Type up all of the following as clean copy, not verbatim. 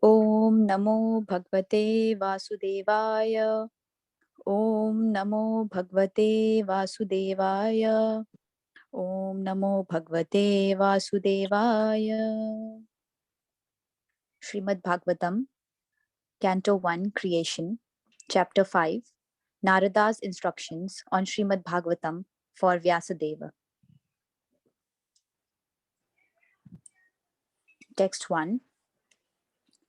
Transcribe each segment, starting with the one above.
Om Namo Bhagavate Vasudevaya. Om Namo Bhagavate Vasudevaya. Om Namo Bhagavate Vasudevaya. Srimad-Bhagavatam, Canto 1, Creation, Chapter 5, Narada's Instructions on Srimad-Bhagavatam for Vyasadeva. Text 1.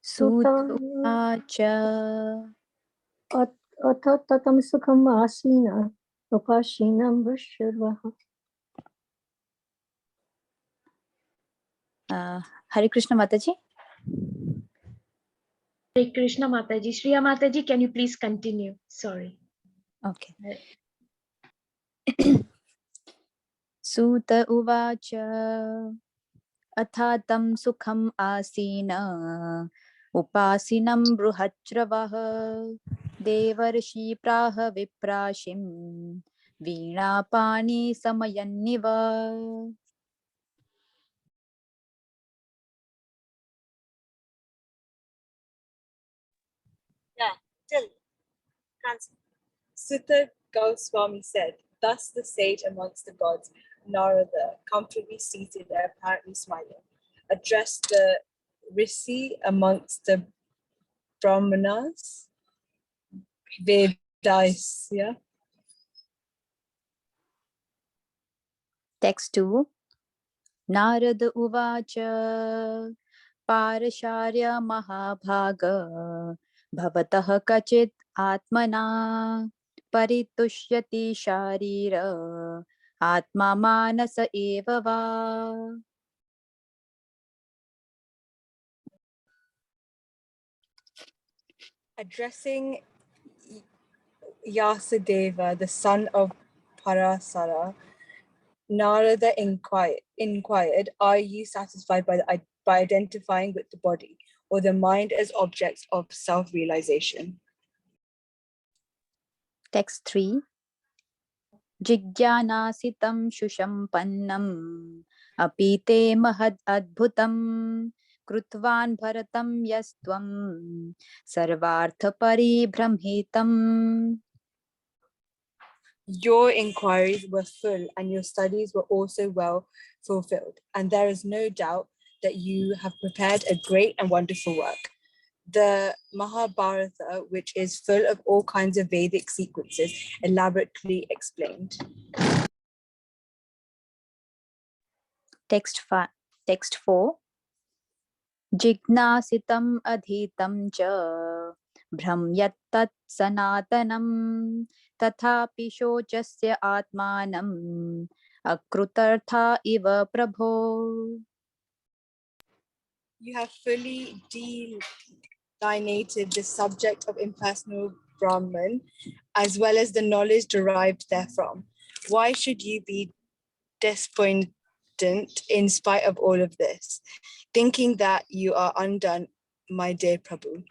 Sutta Uvacha. Atha tatam sukham asina upashinam vrishurvaha. Hare Krishna Mataji. Hare Krishna Mataji. Shriya Mataji, can you please continue? Sorry. Okay. Sutta Uvacha. Athatam sukham asina upasinam bruhachravaha devarshi praha viprashim veena-pani samayanniva. Sutta Goswami said, thus the sage amongst the gods, Narada, comfortably seated and apparently smiling, addressed the Rishi amongst the Brahmanas, Vedaisya. Text 2. Narada uvacha parasharya mahabhaga bhavatah kachit atmana paritushyati sharira atma manasa eva va. Addressing Yasadeva, the son of Parasara, Narada inquired, are you satisfied by identifying with the body or the mind as objects of self-realization? Text 3. Jigyanasitam shushampannam apite mahad adbhutam krutvan bharatam yastvam sarvartha paribramhitam. Your inquiries were full and your studies were also well fulfilled, and there is no doubt that you have prepared a great and wonderful work. The Mahabharata, which is full of all kinds of Vedic sequences, elaborately explained. Text 4. Jignasitam adhitam cha bhramyattat sanatanam tathapi shocasya atmanam akrutartha iva prabho. You have fully delineated the subject of impersonal Brahman, as well as the knowledge derived therefrom. Why should you be despondent in spite of all of this, thinking that you are undone, my dear Prabhu?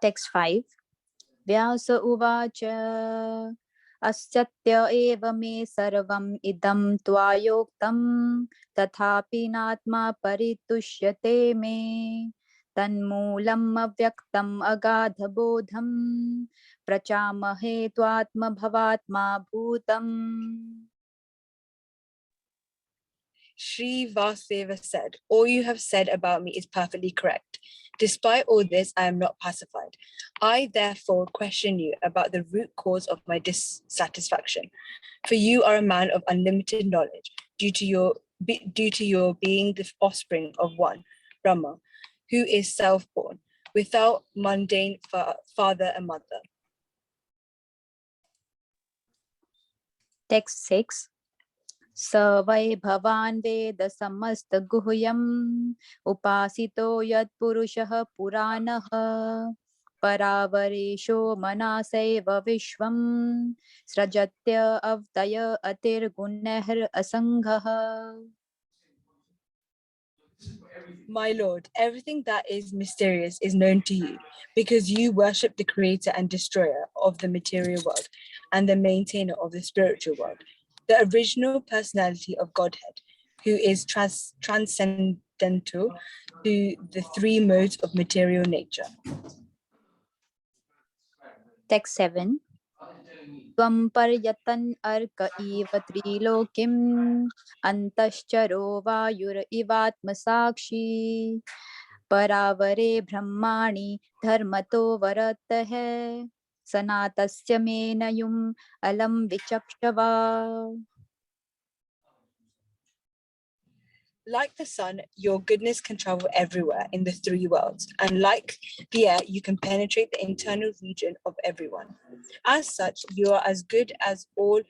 Text 5. Vyasa uvacha asyatya eva me sarvam idam tvayoktam tathapi natma paritushyate me tanmulam avyaktam agadha bodham prachamahe tvatma bhavatma bhutam. Sri Vasudeva said, all you have said about me is perfectly correct. Despite all this, I am not pacified. I therefore question you about the root cause of my dissatisfaction. For you are a man of unlimited knowledge due to your being the offspring of one, Brahma, who is self-born, without mundane father and mother. Text 6. Sa vai bhavan veda samasta guhyam upasito yat purushah puranah paravaresho manasaiva vishvam srajatya avtaya atir gunnah asangha. My Lord, everything that is mysterious is known to you because you worship the creator and destroyer of the material world and the maintainer of the spiritual world, the original personality of Godhead, who is transcendent transcendental to the three modes of material nature. Text 7. Tvam paryatan arka iva trilokim antascharo vayur ivatma sakshi paravare brahmani dharmato varatah sanatasya menayum alam vichakshava. Like the sun, your goodness can travel everywhere in the three worlds, and like the air, you can penetrate the internal region of everyone. As such, you are as good as all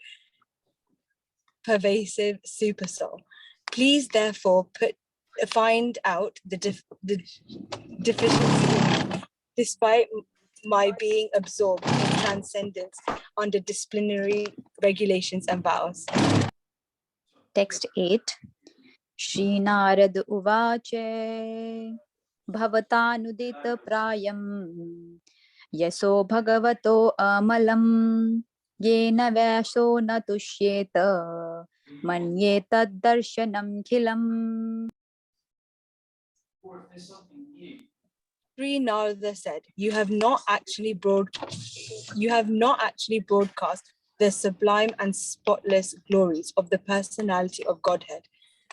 pervasive supersoul. Please, therefore, find out the deficiency, despite my being absorbed in transcendence under disciplinary regulations and vows. Text 8. Shri Narada Uvache Bhavatánudita prayam Yaso bhagavato amalam Yena vaso na tushyeta Manyetad darshanam khilam. Sri Narada said, you have not actually broadcast the sublime and spotless glories of the personality of Godhead.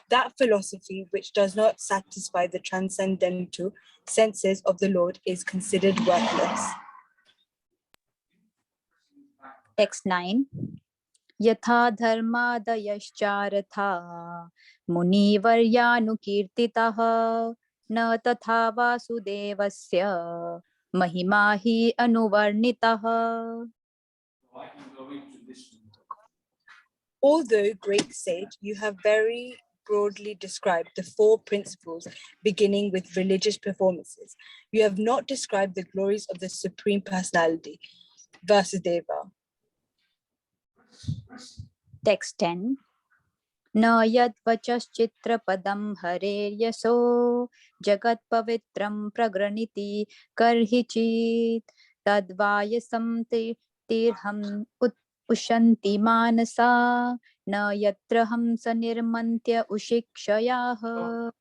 That philosophy which does not satisfy the transcendental senses of the Lord is considered worthless. Text 9. Yatha dharmadayascharatha munivaryānukirtitaha na tatha vasudevasya mahimahi anuvarnitaha. Although, great sage, you have very broadly described the four principles beginning with religious performances, you have not described the glories of the Supreme Personality, Vasudeva. Text 10. Na yad vachaschitrapadam hareryaso jagat pavitram pragraniti karhichit tadvayasam tirham ushanti manasa na yatra hamsa nirmantya ushikshayaha.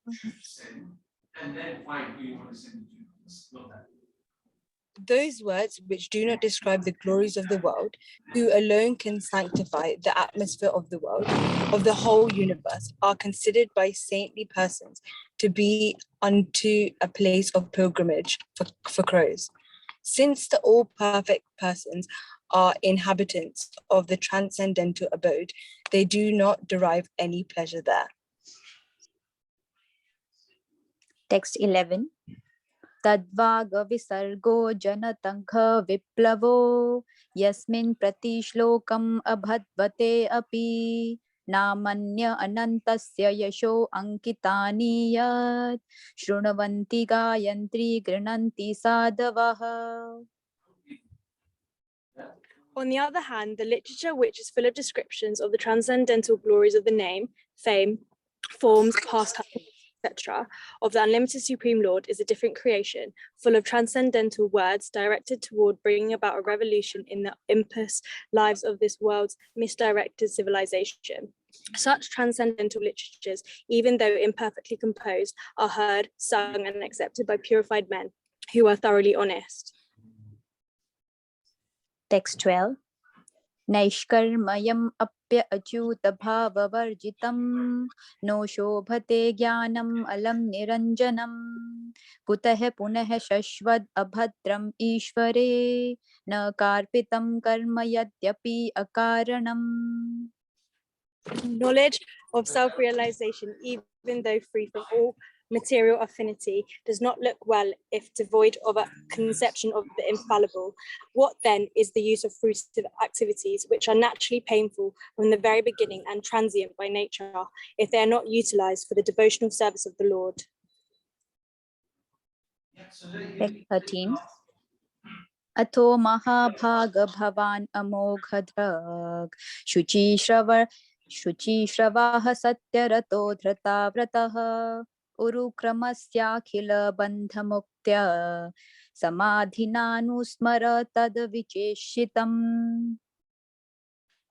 Those words which do not describe the glories of the world, who alone can sanctify the atmosphere of the world, of the whole universe, are considered by saintly persons to be unto a place of pilgrimage for crows. Since the all-perfect persons are inhabitants of the transcendental abode, they do not derive any pleasure there. Text 11. Tadvaga visargo janatangha viplavo yasmin pratishlokam abhadvate api namanya anantasya yasho ankitani yat shrunavanti gayantri grinanti sadavaha. On the other hand, the literature which is full of descriptions of the transcendental glories of the name, fame, forms, pastimes, etc., of the unlimited Supreme Lord is a different creation, full of transcendental words directed toward bringing about a revolution in the impus lives of this world's misdirected civilization. Such transcendental literatures, even though imperfectly composed, are heard, sung, and accepted by purified men who are thoroughly honest. Text 12. Naishkarmayam apya achyuta bhava varjitam no shobhate jnanam alam niranjanam kutah punah shashvad abhadram ishvare na karpitam karma yadyapi akaranam. Knowledge of self-realization, even though free from all material affinity, does not look well if devoid of a conception of the infallible. What then is the use of fruitive activities which are naturally painful from the very beginning and transient by nature, if they are not utilized for the devotional service of the Lord? Text 13. Atho mahabhaga bhavan amoghadhrag shuchi shravah satyarato dhratavrataha urukramasyakhila bandhamuktya samadhinanusmara tad vicheshitam.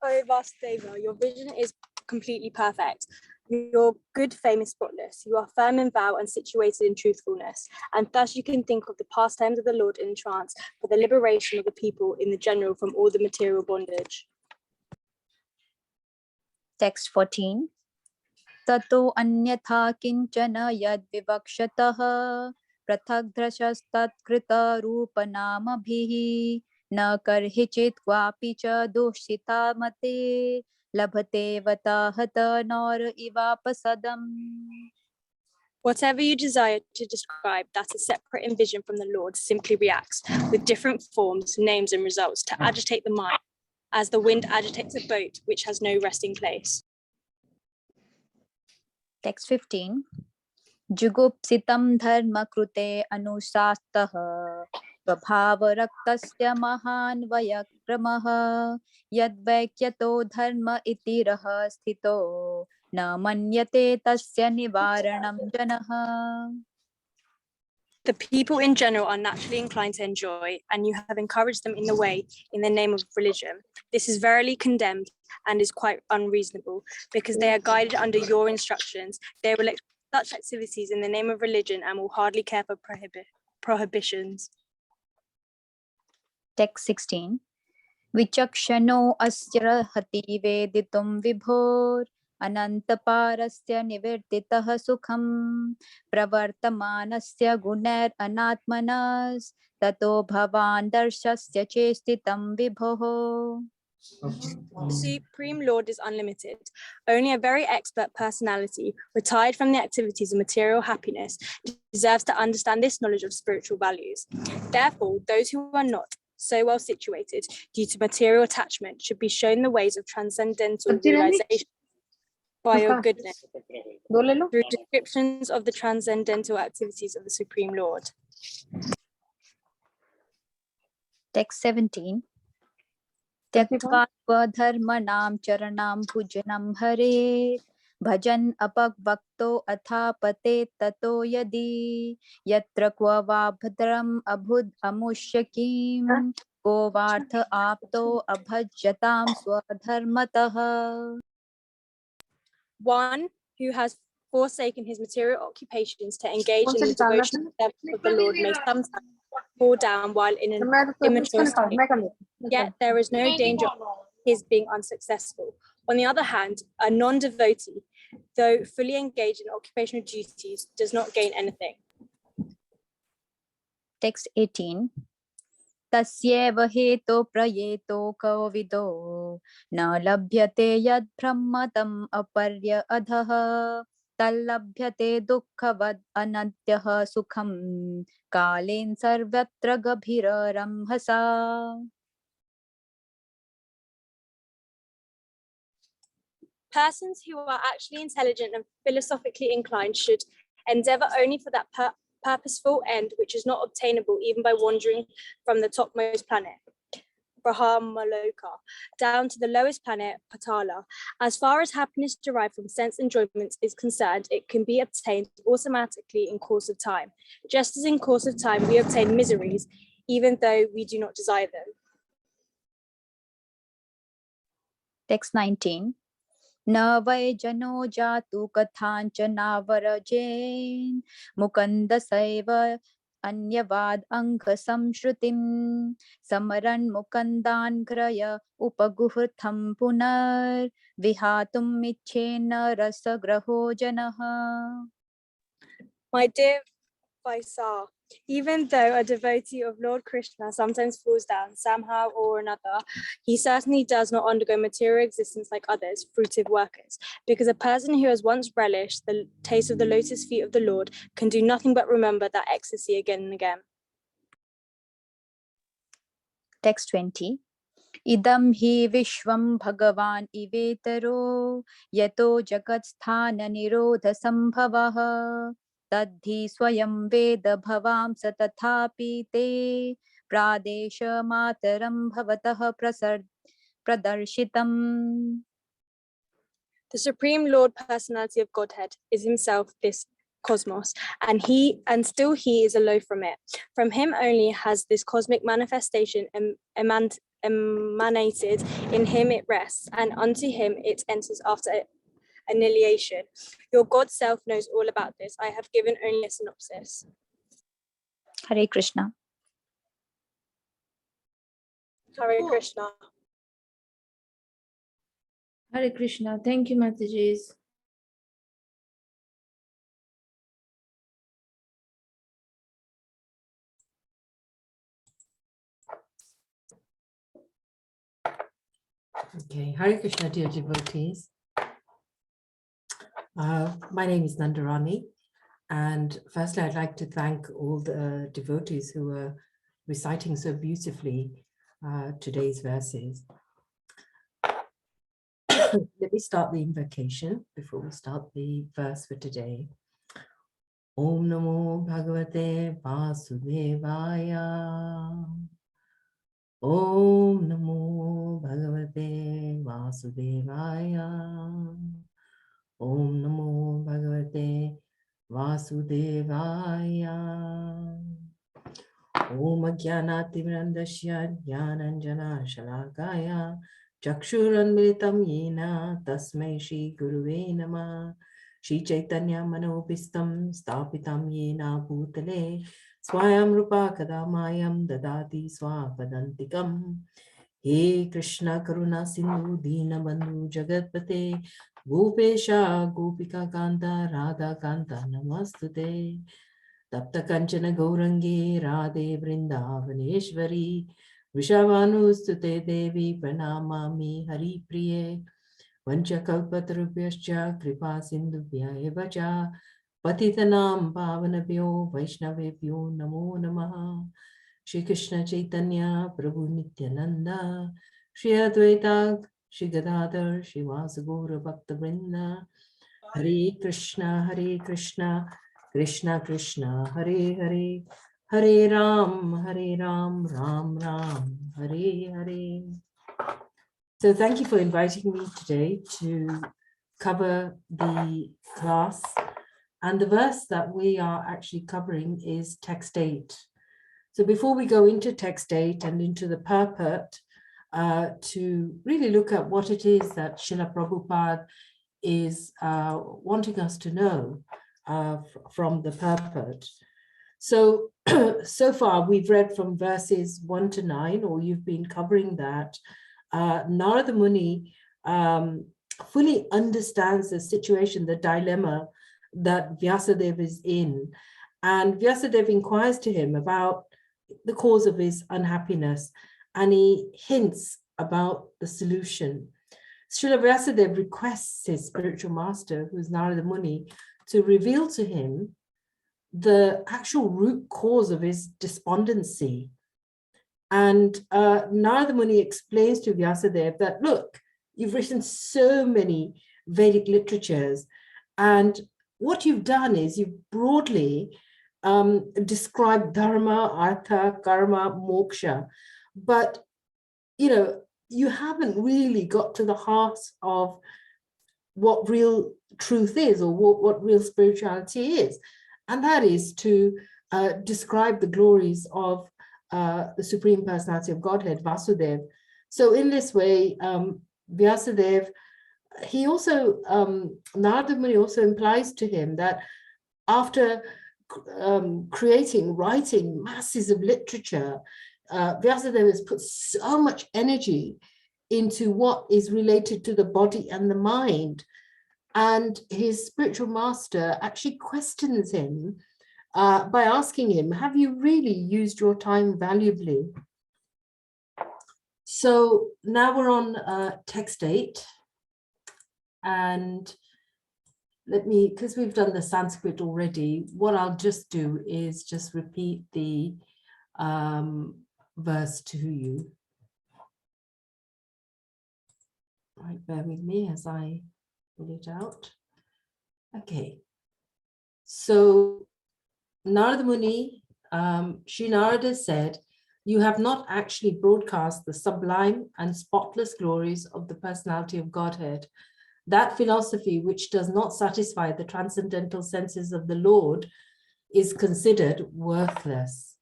Oh Vasudeva, your vision is completely perfect. Your good fame is spotless. You are firm in vow and situated in truthfulness. And thus you can think of the pastimes of the Lord in trance for the liberation of the people in the general from all the material bondage. Text 14. Tato anyatha kinchana yad vivakshataha prathagdrashastat rupanamabhihi na karhichit kvapi cha doshita mate labhate vatahata nor ivapasadam. Whatever you desire to describe that is separate in vision from the Lord simply reacts with different forms, names, and results to agitate the mind, as the wind agitates a boat which has no resting place. Text 15. Jugupsitam dharma krute anusastah स्वभावरक्तस्य महान् वयक्रमः यद्वैक्यतो धर्म इति रः स्थितो न मन्यते तस्य निवारणं जनः. The people in general are naturally inclined to enjoy, and you have encouraged them in the way in the name of religion. This is verily condemned and is quite unreasonable, because they are guided under your instructions. They will accept such activities in the name of religion and will hardly care for prohibitions. Text 16. Vichakshano asya hati veditum vibhor anantaparasya nivertitah sukham pravartamanasya gunair anatmanas tato bhavan darshasya chestitam vibhoh. The Supreme Lord is unlimited. Only a very expert personality, retired from the activities of material happiness, deserves to understand this knowledge of spiritual values. Therefore, those who are not so well situated due to material attachment should be shown the ways of transcendental realization by your goodness through descriptions of the transcendental activities of the Supreme Lord. Text 17. त्यक्त्वा स्वधर्मणां चरणां भुजनं हरेत् भजन् अपवक्तो अथापते ततो यदि यत्र क्व वा भद्रम् अभुद् अमुष्य किं को वार्थ आप्तो अभज्यतां स्वधर्मतः. One who has forsaken his material occupations to engage in the devotional service of the Lord may sometimes fall down while in an immature state. Yet there is no danger of his being unsuccessful. On the other hand, a non-devotee, though fully engaged in occupational duties, does not gain anything. Text 18. तस्यैव हेतो प्रयेतो कविदो न लभ्यते यद् ब्रह्मतम् अपर्य अधः तल्लभ्यते दुःखवद् अनद्यः सुखं कालेन सर्वत्र गभीररंहसा. Persons who are actually intelligent and philosophically inclined should endeavor only for that purposeful end which is not obtainable even by wandering from the topmost planet, Brahmaloka, down to the lowest planet, Patala. As far as happiness derived from sense enjoyments is concerned, it can be obtained automatically in course of time, just as in course of time we obtain miseries, even though we do not desire them. Text 19. न वै जनो जातु कथाञ्चनावरजेन् मुकन्दसैव अन्यवाद अंघसंश्रुतिं समरन् मुकन्दान् ग्रय उपगुह्थं पुनर्विहातुम् इच्छेन्न रसग्रहो जनः. My dear Vaisa, even though a devotee of Lord Krishna sometimes falls down somehow or another, he certainly does not undergo material existence like others, fruitive workers, because a person who has once relished the taste of the lotus feet of the Lord can do nothing but remember that ecstasy again and again. Text 20. Idam hi vishvam bhagavan ivetaro yato jagatsthana nirodha sambhavah tadhi swayam veda bhavam satathapi te pradesha mataram bhavatah pradarshitam. The Supreme Lord Personality of Godhead is himself this cosmos, and still he is aloof from it. From him only has this cosmic manifestation emanated, in him it rests, and unto him it enters after annihilation. Your God self knows all about this. I have given only a synopsis. Hare Krishna. Hare Krishna. Hare Krishna. Thank you, Mataji. Okay, Hare Krishna, dear devotees. My name is Nandrani, and firstly, I'd like to thank all the devotees who are reciting so beautifully today's verses. Let me start the invocation before we start the verse for today. Om Namo Bhagavate Vasudevaya. Om Namo Bhagavate Vasudevaya. Om Namo Bhagavate Vasudevaya. Om Ajnanatirandasya Jnananjana Shalakaya Chakshuranmritam Yena Tasmai Shri Guruve Namah. Shri Chaitanya Manopistam Stapitam Yena Bhutale Swayam Rupa Kadamayam Dadati Swapadantikam. He Krishna Karuna Sindhu Dina Bandhu Jagatpate Gopesha Gopika Kanta Radha Kanta Namastute. Tapta Kanchana Gaurangi Radhe Vrindavaneshwari Vishavanustute Devi Pranamami Hari Priye Vanchakalpatarubhyascha Kripa Sindhubhya Evacha Patitanam Pavanabhyo Vaishnavebhyo Namo Namaha. Shri Krishna Chaitanya Prabhu Nityananda Shri Advaita Shri Gadadhar Shri Vasagura Bhakta Vrinda. Hare Krishna Krishna Krishna Hare Hare Hare Ram Ram Ram Hare Hare. So thank you for inviting me today to cover the class, and the verse that we are actually covering is text 8. So before we go into text 8 and into the purport, to really look at what it is that Srila Prabhupada is wanting us to know from the purport. So, so far we've read from verses 1 to 9, or you've been covering that. Narada Muni fully understands the situation, the dilemma that Vyasadeva is in. And Vyasadeva inquires to him about the cause of his unhappiness, and he hints about the solution. Srila Vyasadeva requests his spiritual master, who is Narada Muni, to reveal to him the actual root cause of his despondency. And Narada Muni explains to Vyasadeva that, look, you've written so many Vedic literatures, and what you've done is you've broadly described dharma, artha, karma, moksha, but you haven't really got to the heart of what real truth is, or what real spirituality is, and that is to describe the glories of the Supreme Personality of Godhead, Vasudeva. So in this way, Vyasadeva, he also, Narada Muni also implies to him that after writing masses of literature, Vyasadeva has put so much energy into what is related to the body and the mind. And his spiritual master actually questions him by asking him, have you really used your time valuably? So now we're on text 8. And let me, because we've done the Sanskrit already, what I'll just do is just repeat the verse to you. Right, bear with me as I pull it out. Okay. So Narada Muni, Sri Narada said, you have not actually broadcast the sublime and spotless glories of the personality of Godhead. That philosophy which does not satisfy the transcendental senses of the Lord is considered worthless.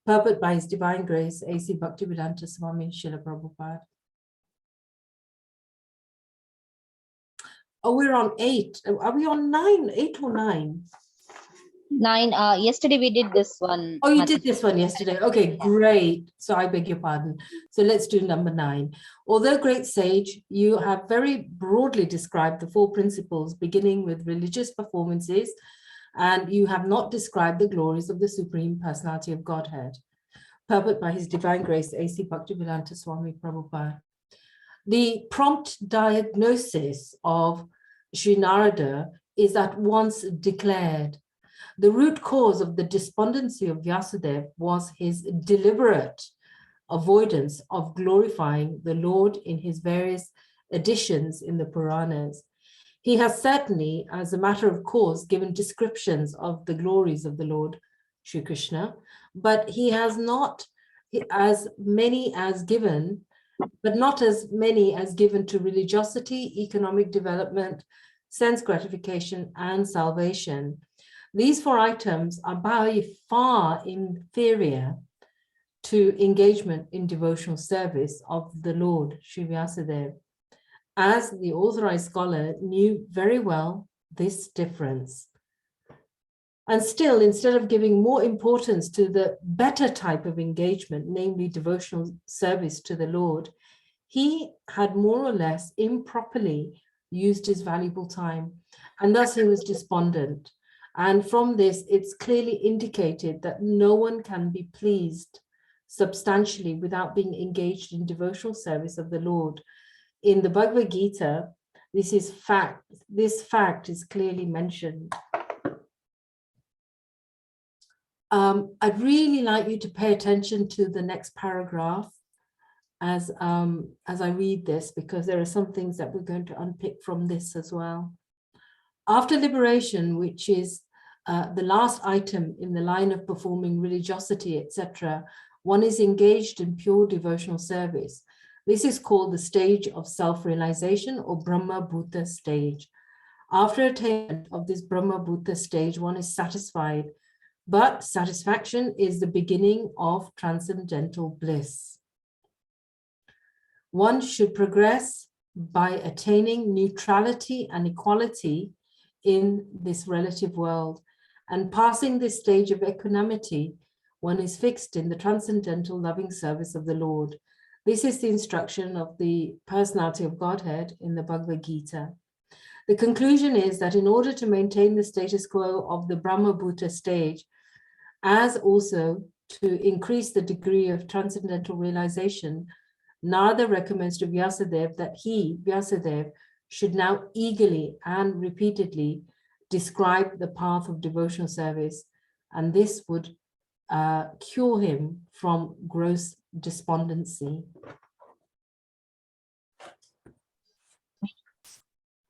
Purport by His Divine Grace, A.C. Bhaktivedanta Swami Srila Prabhupada. Oh, we're on 8. Are we on 9? 8 or 9? 9. Yesterday we did this one. Oh, you Mataji. did this one yesterday. Okay, great. So I beg your pardon. So let's do number 9. Although great sage, you have very broadly described the 4 principles beginning with religious performances, and you have not described the glories of the Supreme Personality of Godhead. Purport by His Divine Grace, A.C. Bhaktivedanta Swami Prabhupada. The prompt diagnosis of Sri Narada is at once declared. The root cause of the despondency of Vyasadeva was his deliberate avoidance of glorifying the Lord in his various editions in the Puranas. He has certainly, as a matter of course, given descriptions of the glories of the Lord Sri Krishna, but he has not as many as given, but not as many as given to religiosity, economic development, sense gratification, and salvation. These 4 items are by far inferior to engagement in devotional service of the Lord Sri Vyasadeva, as the authorized scholar knew very well this difference. And still, instead of giving more importance to the better type of engagement, namely devotional service to the Lord, he had more or less improperly used his valuable time, and thus he was despondent. And from this, it's clearly indicated that no one can be pleased substantially without being engaged in devotional service of the Lord. In the Bhagavad Gita, this fact is clearly mentioned. I'd really like you to pay attention to the next paragraph as I read this, because there are some things that we're going to unpick from this as well. After liberation, which is the last item in the line of performing religiosity, etc., one is engaged in pure devotional service. This is called the stage of self-realization, or Brahma Bhuta stage. After attainment of this Brahma Bhuta stage, one is satisfied, but satisfaction is the beginning of transcendental bliss. One should progress by attaining neutrality and equality in this relative world, and passing this stage of equanimity, one is fixed in the transcendental loving service of the Lord. This is the instruction of the personality of Godhead in the Bhagavad Gita. The conclusion is that in order to maintain the status quo of the Brahma Bhuta stage, as also to increase the degree of transcendental realization, Narada recommends to Vyasadeva that he, Vyasadeva, should now eagerly and repeatedly describe the path of devotional service, and this would cure him from gross despondency.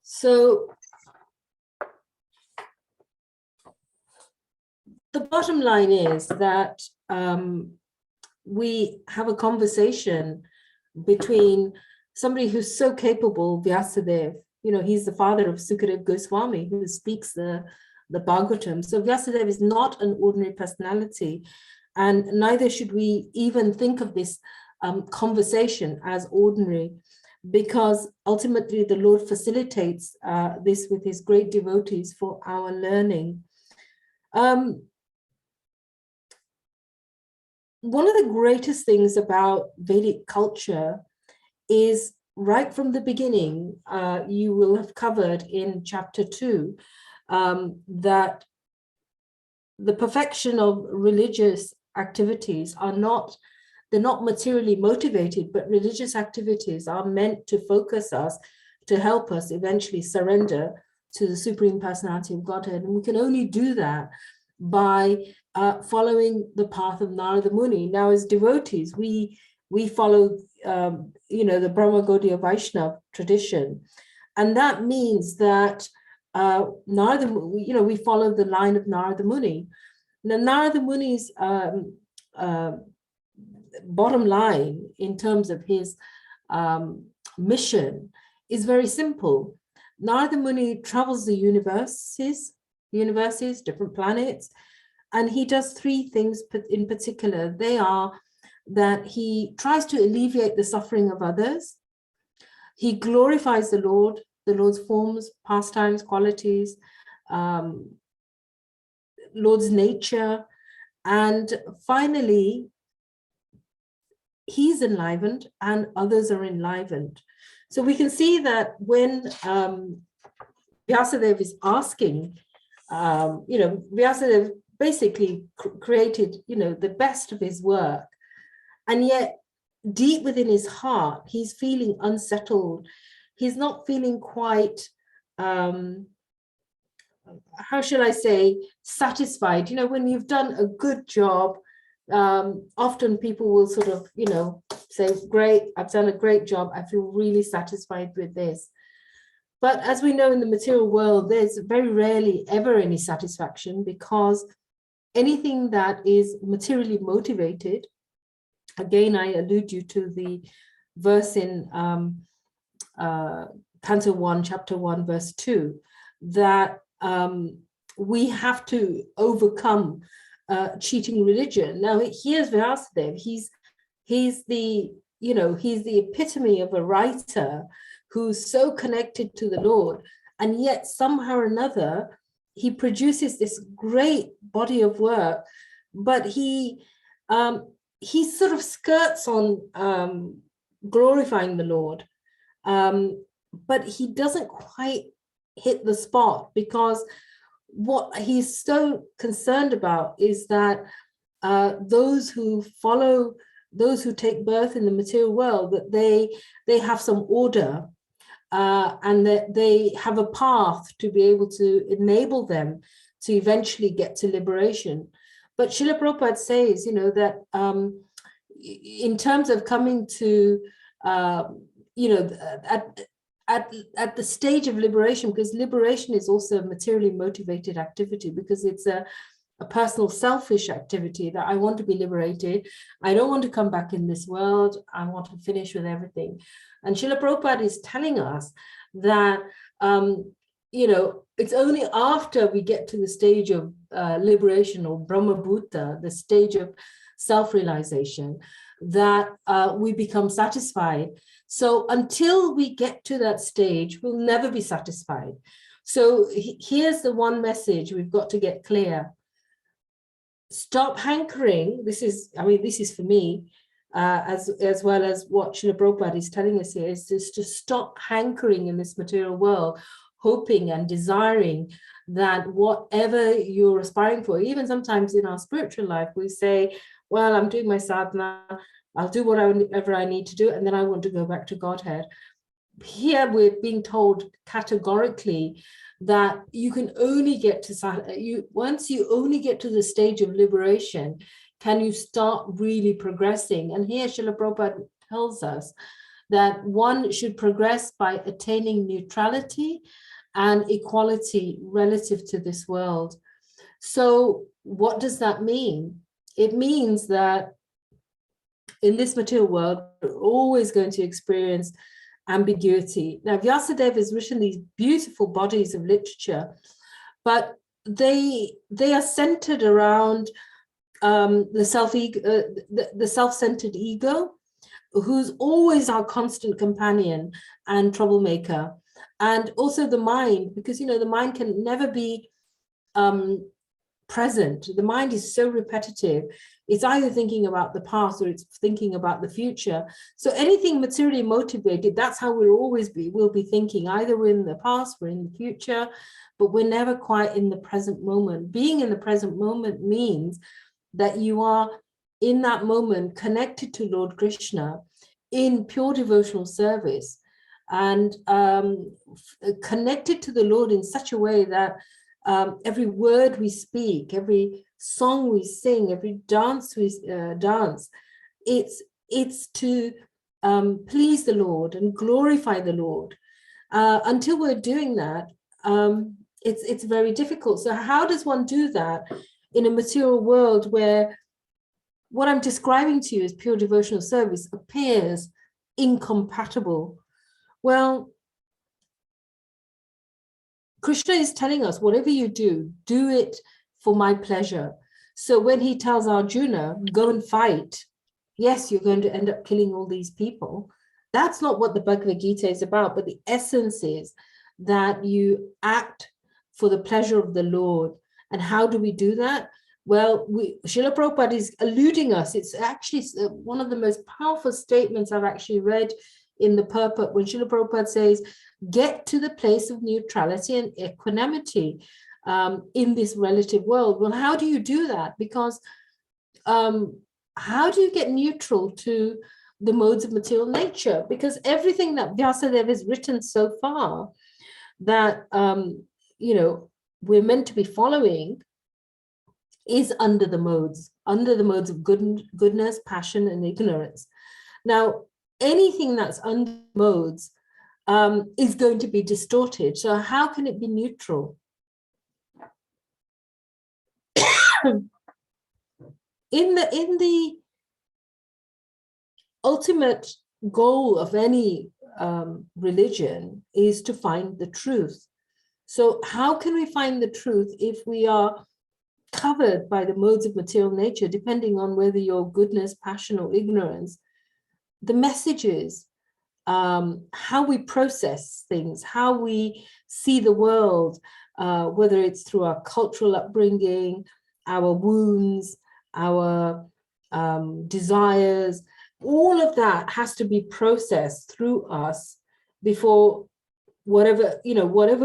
So the bottom line is that we have a conversation between somebody who's so capable, Vyasadeva. You know, he's the father of Sukadeva Goswami, who speaks the Bhagavatam. So Vyasadeva is not an ordinary personality, and neither should we even think of this conversation as ordinary, because ultimately the Lord facilitates this with his great devotees for our learning. One of the greatest things about Vedic culture is, right from the beginning, you will have covered in chapter 2, that the perfection of religious activities they're not materially motivated, but religious activities are meant to focus us, to help us eventually surrender to the Supreme Personality of Godhead. And we can only do that by following the path of Narada Muni. Now, as devotees, we follow, the Brahma Gaudiya Vaishnava tradition, and that means that Narada, we follow the line of Narada Muni. Now, Narada Muni's bottom line in terms of his mission is very simple. Narada Muni travels the universes, different planets, and he does 3 things in particular. They are that he tries to alleviate the suffering of others, he glorifies the Lord the Lord's forms, pastimes, qualities, Lord's nature, and finally, he's enlivened and others are enlivened. So we can see that when Vyasadeva is asking, Vyasadeva basically created, the best of his work, and yet deep within his heart, he's feeling unsettled. He's not feeling quite, how shall I say, satisfied. When you've done a good job, often people will sort of, say, great, I've done a great job. I feel really satisfied with this. But as we know in the material world, there's very rarely ever any satisfaction, because anything that is materially motivated, again, I allude you to the verse in Canto 1, Chapter 1, verse 2, that we have to overcome cheating religion. Now, here's Vyasadeva. He's the epitome of a writer who's so connected to the Lord, and yet somehow or another he produces this great body of work, but he sort of skirts on glorifying the Lord, but he doesn't quite hit the spot, because what he's so concerned about is that those who take birth in the material world, that they have some order, and that they have a path to be able to enable them to eventually get to liberation. But Srila Prabhupada says, that in terms of coming to, at the stage of liberation, because liberation is also a materially motivated activity, because it's a personal selfish activity, that I want to be liberated. I don't want to come back in this world. I want to finish with everything. And Srila Prabhupada is telling us that, it's only after we get to the stage of liberation, or Brahma Bhuta, the stage of self-realization, that we become satisfied. So until we get to that stage, we'll never be satisfied. So here's the one message we've got to get clear. Stop hankering. This is for me, as well as what Srila Prabhupada is telling us here, is just to stop hankering in this material world, hoping and desiring that whatever you're aspiring for, even sometimes in our spiritual life, we say, well, I'm doing my sadhana, I'll do whatever I need to do, and then I want to go back to Godhead. Here we're being told categorically that you can only get to once you only get to the stage of liberation, can you start really progressing. And here Srila Prabhupada tells us that one should progress by attaining neutrality and equality relative to this world. So what does that mean? It means that in this material world, we're always going to experience ambiguity. Now, Vyasadeva has written these beautiful bodies of literature, but they are centered around the self-centered ego, who's always our constant companion and troublemaker, and also the mind, because the mind can never be present. The mind is so repetitive. It's either thinking about the past or it's thinking about the future. So anything materially motivated, that's how we'll be thinking. Either we're in the past, we're in the future, but we're never quite in the present moment. Being in the present moment means that you are in that moment connected to Lord Krishna in pure devotional service, and connected to the Lord in such a way that every word we speak, every song we sing, every dance we dance, it's to please the Lord and glorify the Lord. Until we're doing that, it's very difficult. So how does one do that in a material world where what I'm describing to you as pure devotional service appears incompatible? Well, Krishna is telling us, whatever you do it for my pleasure. So when he tells Arjuna, go and fight, yes, you're going to end up killing all these people. That's not what the Bhagavad Gita is about, but the essence is that you act for the pleasure of the Lord. And how do we do that? Well, Srila Prabhupada is alluding us. It's actually one of the most powerful statements I've actually read in the purport, when Srila Prabhupada says, get to the place of neutrality and equanimity in this relative world. Well, how do you do that? Because how do you get neutral to the modes of material nature? Because everything that Vyasadeva has written so far that, we're meant to be following is under the modes of goodness, passion, and ignorance. Now, anything that's under modes is going to be distorted. So how can it be neutral? In the ultimate goal of any religion is to find the truth. So how can we find the truth if we are covered by the modes of material nature, depending on whether you're goodness, passion, or ignorance? The messages, how we process things, how we see the world, whether it's through our cultural upbringing, our wounds, our desires, all of that has to be processed through us before whatever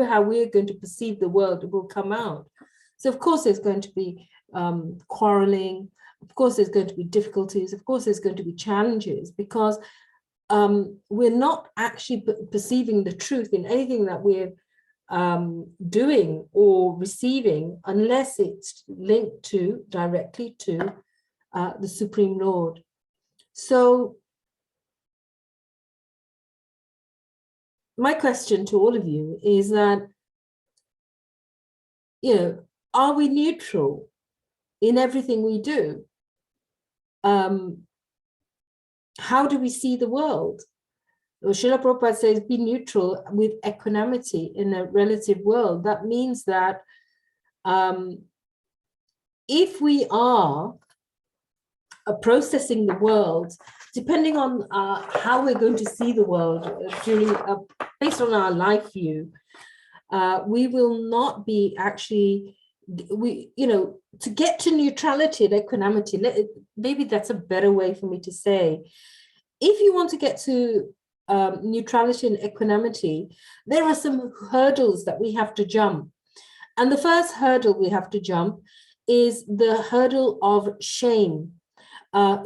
how we're going to perceive the world will come out. So of course there's going to be quarreling, of course there's going to be difficulties, of course there's going to be challenges, because we're not actually perceiving the truth in anything that we're doing or receiving unless it's linked directly to the Supreme Lord. So my question to all of you is that, are we neutral in everything we do? How do we see the world? Well, Srila Prabhupada says, be neutral with equanimity in a relative world. That means that if we are processing the world, depending on how we're going to see the world based on our life view, we will not be actually, to get to neutrality and equanimity, maybe that's a better way for me to say. If you want to get to neutrality and equanimity, there are some hurdles that we have to jump. And the first hurdle we have to jump is the hurdle of shame,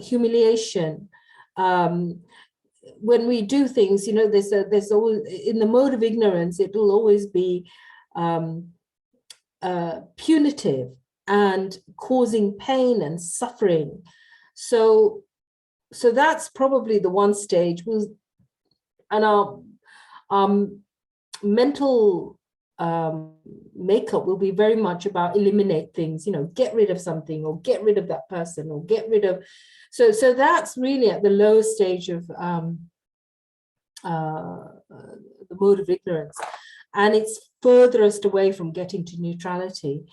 humiliation. When we do things, there's always, in the mode of ignorance, it will always be punitive and causing pain and suffering. So that's probably the one stage. And our mental makeup will be very much about eliminate things, get rid of something, or get rid of that person, or get rid of. So that's really at the lowest stage of the mode of ignorance, and it's furthest away from getting to neutrality,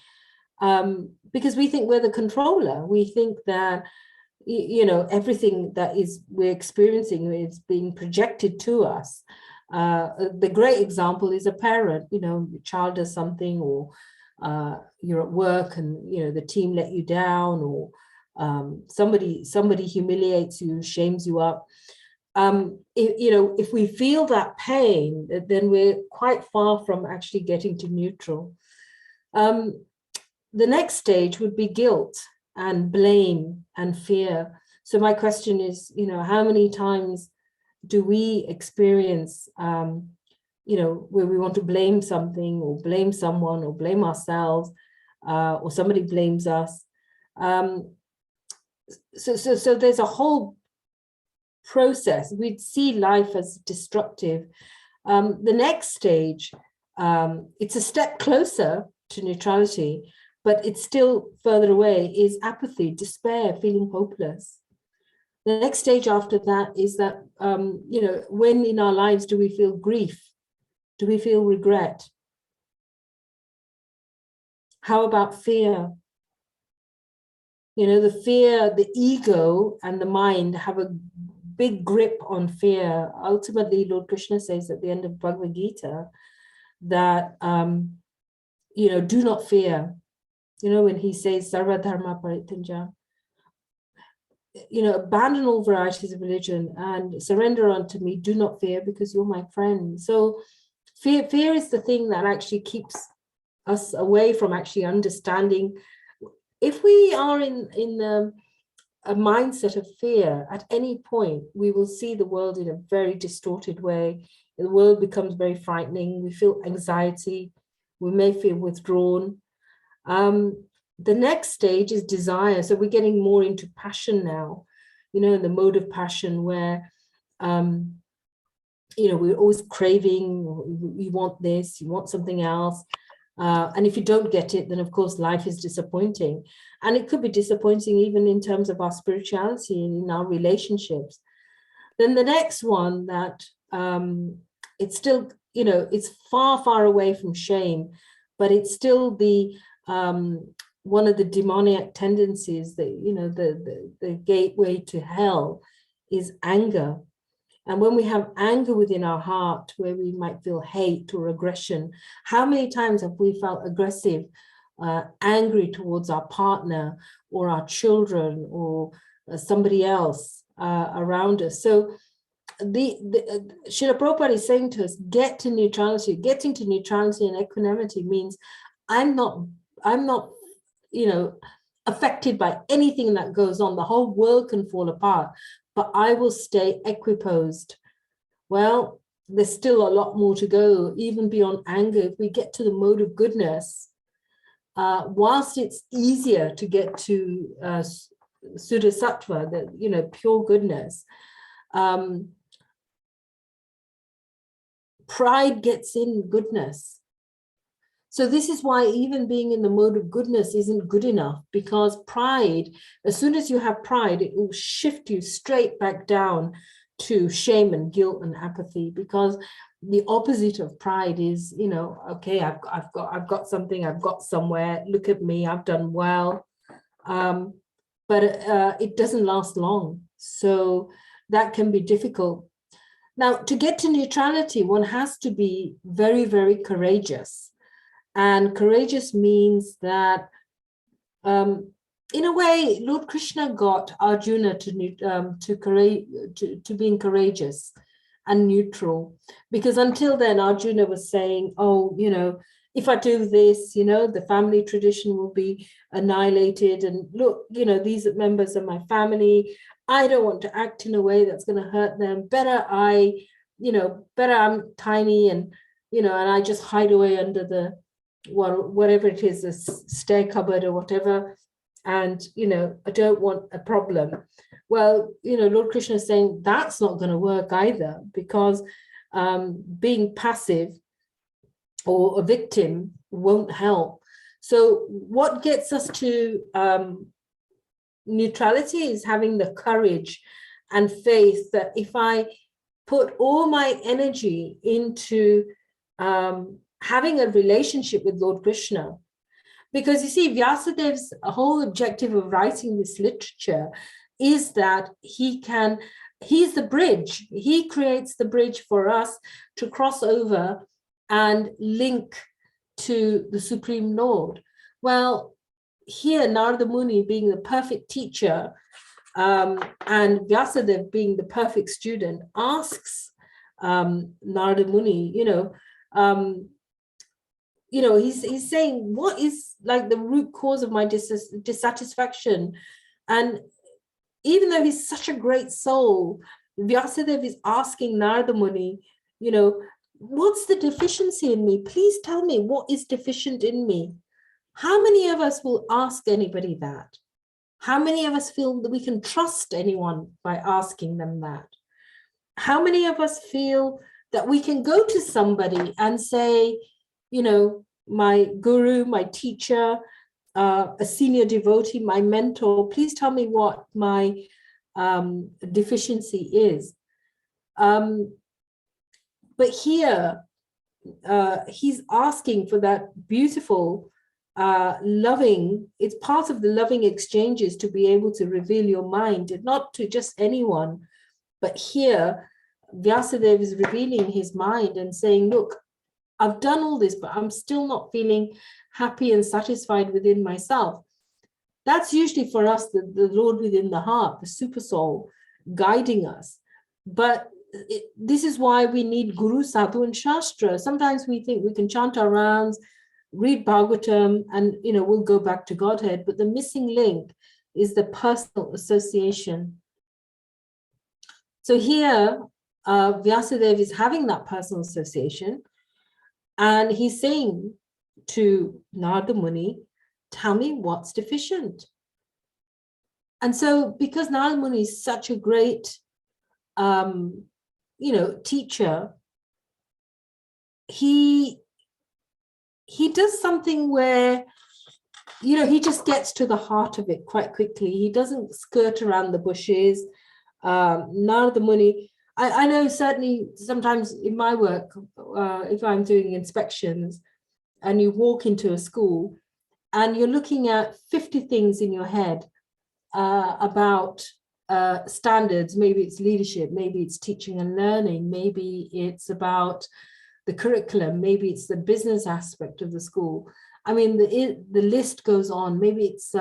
because we think we're the controller. We think that everything that we're experiencing is being projected to us. The great example is a parent. The child does something, or you're at work and the team let you down, or somebody humiliates you, shames you up. If we feel that pain, then we're quite far from actually getting to neutral. The next stage would be guilt and blame and fear. So my question is, how many times do we experience, where we want to blame something, or blame someone, or blame ourselves, or somebody blames us? So there's a whole process. We'd see life as destructive. The next stage, it's a step closer to neutrality, but it's still further away, is apathy, despair, feeling hopeless. The next stage after that is that, when in our lives do we feel grief? Do we feel regret? How about fear? The fear, the ego and the mind have a big grip on fear. Ultimately, Lord Krishna says at the end of Bhagavad Gita that, do not fear. When he says, Sarva Dharma Paritanja, abandon all varieties of religion and surrender unto me, do not fear because you're my friend. So fear is the thing that actually keeps us away from actually understanding. If we are in a mindset of fear, at any point, we will see the world in a very distorted way. The world becomes very frightening. We feel anxiety. We may feel withdrawn. The next stage is desire. So we're getting more into passion now, in the mode of passion where, we're always craving, you want this, you want something else. And if you don't get it, then of course life is disappointing. And it could be disappointing even in terms of our spirituality and in our relationships. Then the next one that it's still, it's far, far away from shame, but it's still the one of the demoniac tendencies that, the gateway to hell is anger. And when we have anger within our heart, where we might feel hate or aggression, how many times have we felt aggressive, angry towards our partner or our children or somebody else around us? So Srila Prabhupada is saying to us, get to neutrality. Getting to neutrality and equanimity means I'm not affected by anything that goes on. The whole world can fall apart, but I will stay equiposed. Well, there's still a lot more to go, even beyond anger. If we get to the mode of goodness, whilst it's easier to get to Suddha Sattva, the pure goodness, pride gets in goodness. So this is why even being in the mode of goodness isn't good enough, because pride, as soon as you have pride, it will shift you straight back down to shame and guilt and apathy, because the opposite of pride is, okay, I've got something, I've got somewhere, look at me, I've done well. But it doesn't last long. So that can be difficult. Now, to get to neutrality, one has to be very, very courageous. And courageous means that, in a way, Lord Krishna got Arjuna to being courageous and neutral. Because until then, Arjuna was saying, oh, if I do this, the family tradition will be annihilated. And look, these members of my family, I don't want to act in a way that's going to hurt them. Better I'm tiny and, and I just hide away under the, whatever it is, a stair cupboard or whatever, and I don't want a problem. Well, Lord Krishna is saying that's not going to work either, because being passive or a victim won't help. So what gets us to neutrality is having the courage and faith that if I put all my energy into having a relationship with Lord Krishna, because you see, Vyasadev's whole objective of writing this literature is that he's the bridge. He creates the bridge for us to cross over and link to the Supreme Lord. Well, here Narada Muni being the perfect teacher and Vyasadev being the perfect student asks Narada Muni, he's saying, what is like the root cause of my dissatisfaction? And even though he's such a great soul, Vyasadev is asking Narada Muni, what's the deficiency in me? Please tell me what is deficient in me. How many of us will ask anybody that? How many of us feel that we can trust anyone by asking them that? How many of us feel that we can go to somebody and say, my guru, my teacher, a senior devotee, my mentor, please tell me what my deficiency is. But here, he's asking for that beautiful, loving, it's part of the loving exchanges to be able to reveal your mind, not to just anyone, but here, Vyasadeva is revealing his mind and saying, look, I've done all this, but I'm still not feeling happy and satisfied within myself. That's usually for us, the Lord within the heart, the super soul guiding us. But this is why we need Guru, Sadhu, and Shastra. Sometimes we think we can chant our rounds, read Bhagavatam, and we'll go back to Godhead. But the missing link is the personal association. So here, Vyasadeva is having that personal association, and he's saying to Narada Muni, tell me what's deficient. And so because Narada Muni is such a great teacher, he does something where he just gets to the heart of it quite quickly. He doesn't skirt around the bushes. Narada Muni, I know certainly sometimes in my work, if I'm doing inspections and you walk into a school and you're looking at 50 things in your head about standards, maybe it's leadership, maybe it's teaching and learning, maybe it's about the curriculum, maybe it's the business aspect of the school. I mean, the list goes on. Maybe it's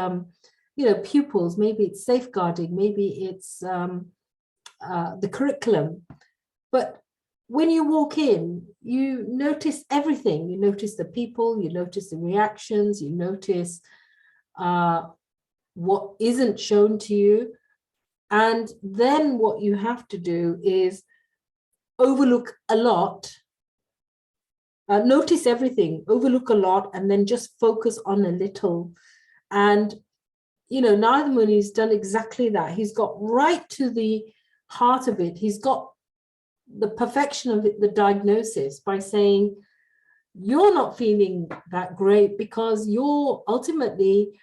pupils, maybe it's safeguarding, maybe it's the curriculum. But when you walk in, you notice everything. You notice the people, you notice the reactions, you notice what isn't shown to you. And then what you have to do is overlook a lot, notice everything, overlook a lot, and then just focus on a little. And, Narada Muni's done exactly that. He's got right to the heart of it. He's got the perfection of it, the diagnosis, by saying, you're not feeling that great because you're ultimately,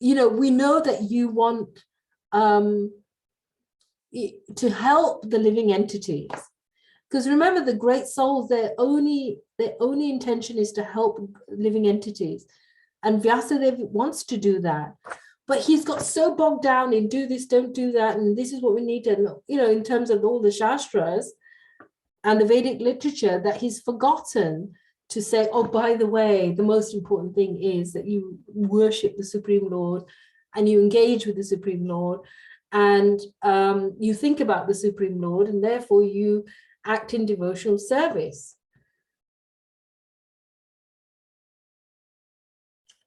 we know that you want to help the living entities. Because remember, the great souls, their only intention is to help living entities. And Vyasadeva wants to do that. But he's got so bogged down in do this, don't do that, and this is what we need to, in terms of all the Shastras and the Vedic literature, that he's forgotten to say, oh, by the way, the most important thing is that you worship the Supreme Lord and you engage with the Supreme Lord and you think about the Supreme Lord, and therefore you act in devotional service.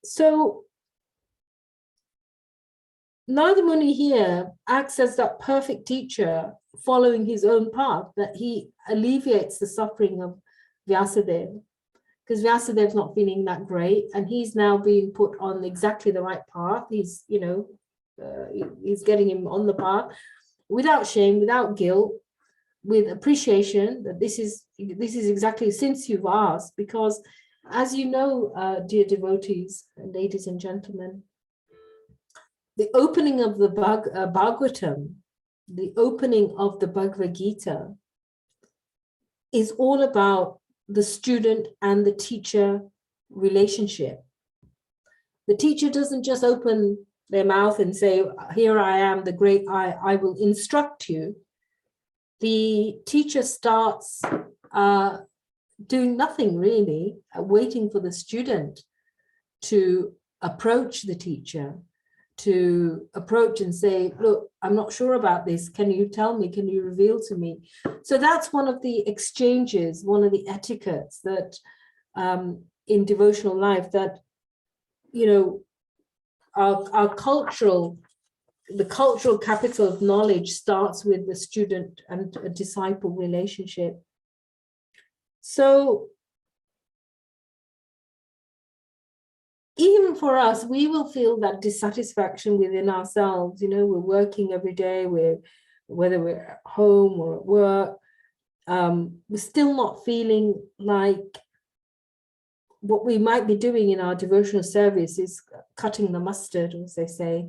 So Narada Muni here acts as that perfect teacher following his own path, that he alleviates the suffering of Vyasadeva, because Vyasadev's not feeling that great, and he's now being put on exactly the right path. He's, he's getting him on the path without shame, without guilt, with appreciation that this is exactly, since you've asked, because as you know, dear devotees, ladies and gentlemen, the opening of the Bhagavatam, the opening of the Bhagavad Gita is all about the student and the teacher relationship. The teacher doesn't just open their mouth and say, here I am, the great I will instruct you. The teacher starts doing nothing really, waiting for the student to approach the teacher, to approach and say, look, I'm not sure about this. Can you tell me? Can you reveal to me? So that's one of the exchanges, one of the etiquettes that in devotional life that, our cultural, the cultural capital of knowledge starts with the student and a disciple relationship. So even for us, we will feel that dissatisfaction within ourselves. We're working every day, whether we're at home or at work, we're still not feeling like what we might be doing in our devotional service is cutting the mustard, as they say.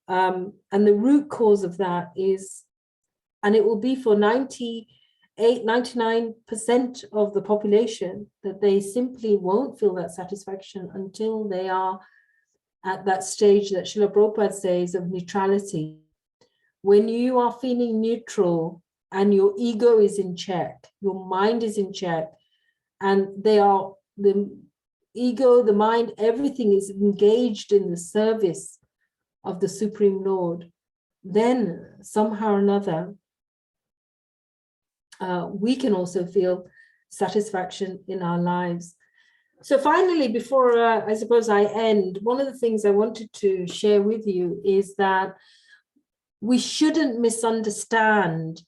And the root cause of that is, and it will be for 99% of the population, that they simply won't feel that satisfaction until they are at that stage that Srila Prabhupada says of neutrality. When you are feeling neutral and your ego is in check, your mind is in check, and they are, the ego, the mind, everything is engaged in the service of the Supreme Lord, then somehow or another, we can also feel satisfaction in our lives. So finally, before I suppose I end, one of the things I wanted to share with you is that we shouldn't misunderstand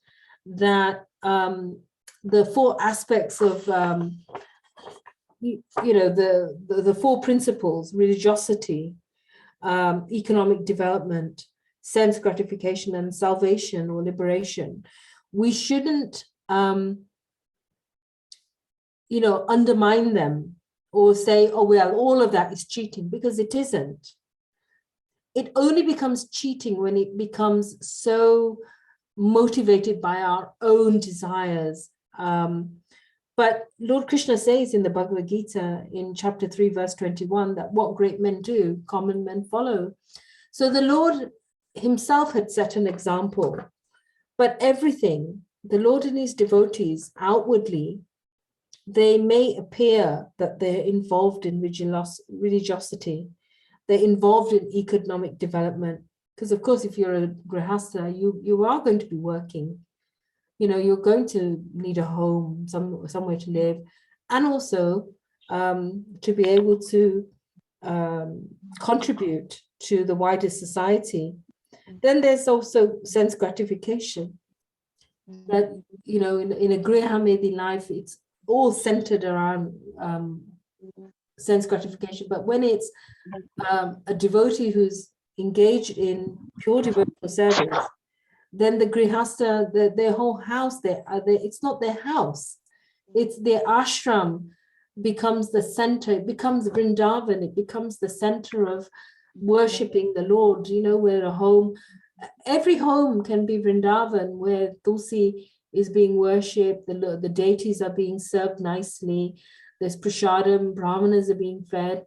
that the four aspects of the four principles: religiosity, economic development, sense gratification, and salvation or liberation. We shouldn't undermine them or say, oh, well, all of that is cheating, because it isn't. It only becomes cheating when it becomes so motivated by our own desires. But Lord Krishna says in the Bhagavad Gita in chapter 3, verse 21, that what great men do, common men follow. So the Lord himself had set an example, but everything, the Lord and his devotees outwardly, they may appear that they're involved in religiosity, they're involved in economic development, because of course, if you're a grihastha, you are going to be working. You're going to need a home, somewhere to live, and also to be able to contribute to the wider society. Then there's also sense gratification. That in a grihamedi life, it's all centered around sense gratification. But when it's a devotee who's engaged in pure devotional service, then the grihastha, their whole house, it's not their house, it's their ashram becomes the center, it becomes Vrindavan, it becomes the center of worshipping the Lord, where a home, every home can be Vrindavan, where Tulsi is being worshipped, the deities are being served nicely, there's prasadam, brahmanas are being fed.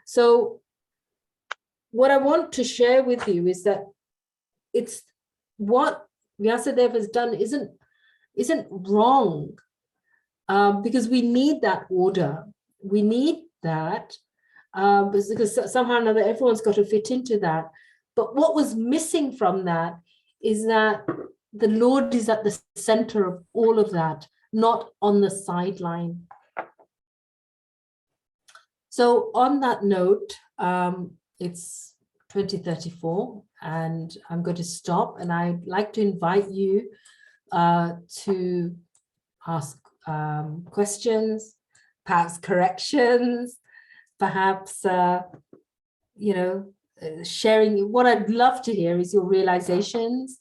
So what I want to share with you is that it's what Vyasadeva has done isn't wrong, because we need that order. We need that because somehow or another everyone's got to fit into that. But what was missing from that is that the Lord is at the center of all of that, not on the sideline. So on that note, it's 2034, and I'm going to stop, and I'd like to invite you to ask questions, perhaps corrections, perhaps sharing. What I'd love to hear is your realizations.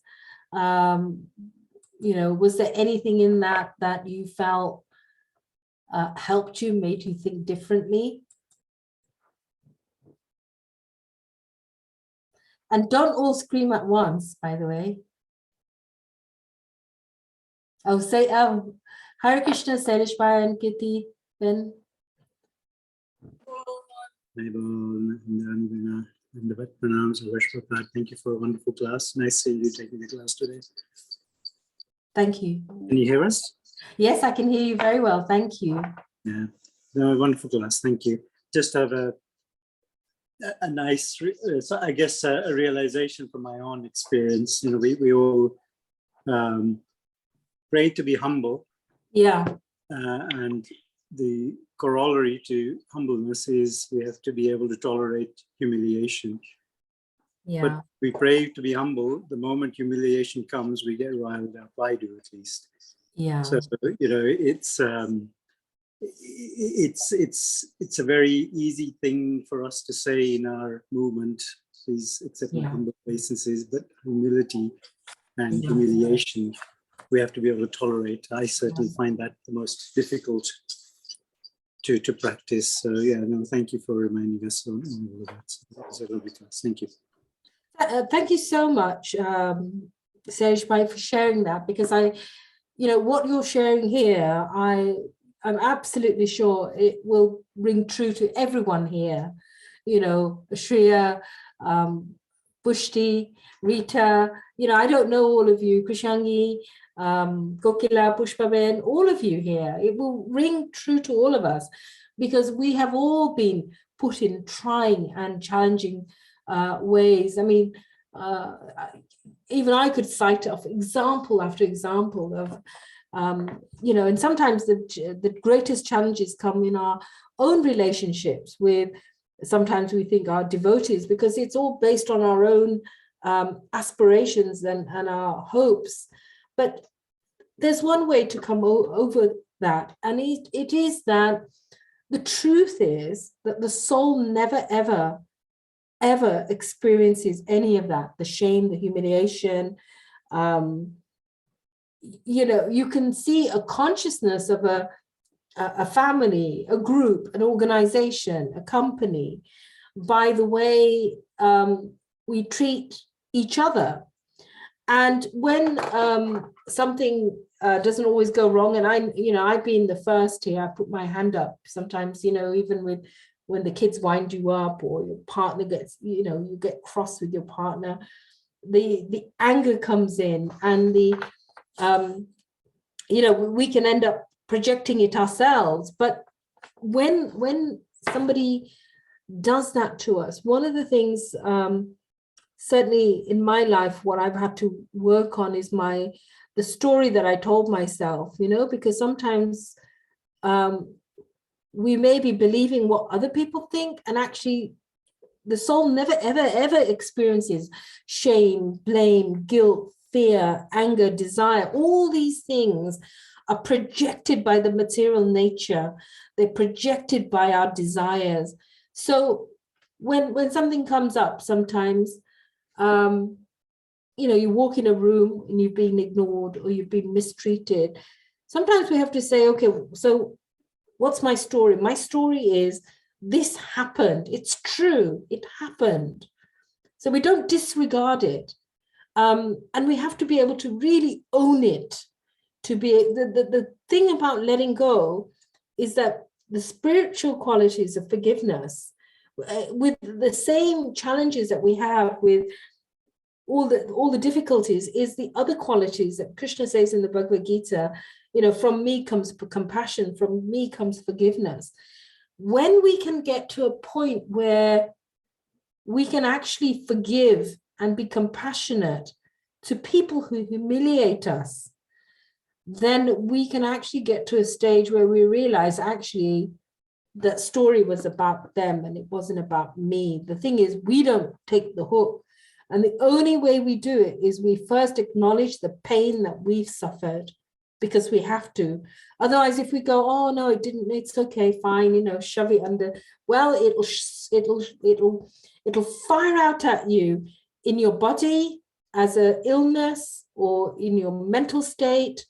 Was there anything in that you felt helped you, made you think differently? And don't all scream at once, by the way. I'll say, Hare Krishna, Sarishbhai and Kitty, Ben. Thank you for a wonderful class. Nice seeing you taking the class today. Thank you. Can you hear us? Yes, I can hear you very well. Thank you. Yeah, no, wonderful class. Thank you. Just have a nice, so I guess a realization from my own experience. We all pray to be humble. Yeah. And the corollary to humbleness is we have to be able to tolerate humiliation. Yeah. But we pray to be humble. The moment humiliation comes, we get riled up. I do, at least. Yeah. So it's a very easy thing for us to say in our movement, is accepting humble obeisances, but humility and humiliation, we have to be able to tolerate. I certainly find that the most difficult to practice. So thank you for reminding us on all of that. That was a lovely class. Thank you. Thank you so much, Sarishbhai, for sharing that, because what you're sharing here, I'm absolutely sure it will ring true to everyone here. Shreya, Pushti, Rita, I don't know all of you, Krishangi, Kokila, Pushpaben, all of you here. It will ring true to all of us because we have all been put in trying and challenging ways. I mean, even I could cite off example after example of, and sometimes the greatest challenges come in our own relationships with, sometimes we think our devotees, because it's all based on our own aspirations and our hopes. But there's one way to come over that, and it is that the truth is that the soul never, ever experiences any of that, the shame, the humiliation. You can see a consciousness of a family, a group, an organization, a company, by the way we treat each other. And when something doesn't always go wrong, and I've been the first here, I put my hand up sometimes, even with when the kids wind you up or your partner gets, you get cross with your partner, the anger comes in, and we can end up projecting it ourselves. But when somebody does that to us, one of the things, certainly in my life, what I've had to work on is the story that I told myself, because sometimes we may be believing what other people think, and actually the soul never, ever experiences shame, blame, guilt, fear, anger, desire. All these things are projected by the material nature. They're projected by our desires. So when something comes up, sometimes, you walk in a room and you've been ignored or you've been mistreated. Sometimes we have to say, okay, so what's my story? My story is this happened. It's true. It happened. So we don't disregard it. And we have to be able to really own it. To be the thing about letting go is that the spiritual qualities of forgiveness, with the same challenges that we have with all the difficulties, is the other qualities that Krishna says in the Bhagavad Gita. From me comes compassion, from me comes forgiveness. When we can get to a point where we can actually forgive and be compassionate to people who humiliate us, then we can actually get to a stage where we realize actually that story was about them and it wasn't about me. The thing is, we don't take the hook. And the only way we do it is we first acknowledge the pain that we've suffered, because we have to. Otherwise, if we go, oh no, it didn't, it's okay, fine, shove it under, well, it'll fire out at you in your body as an illness or in your mental state.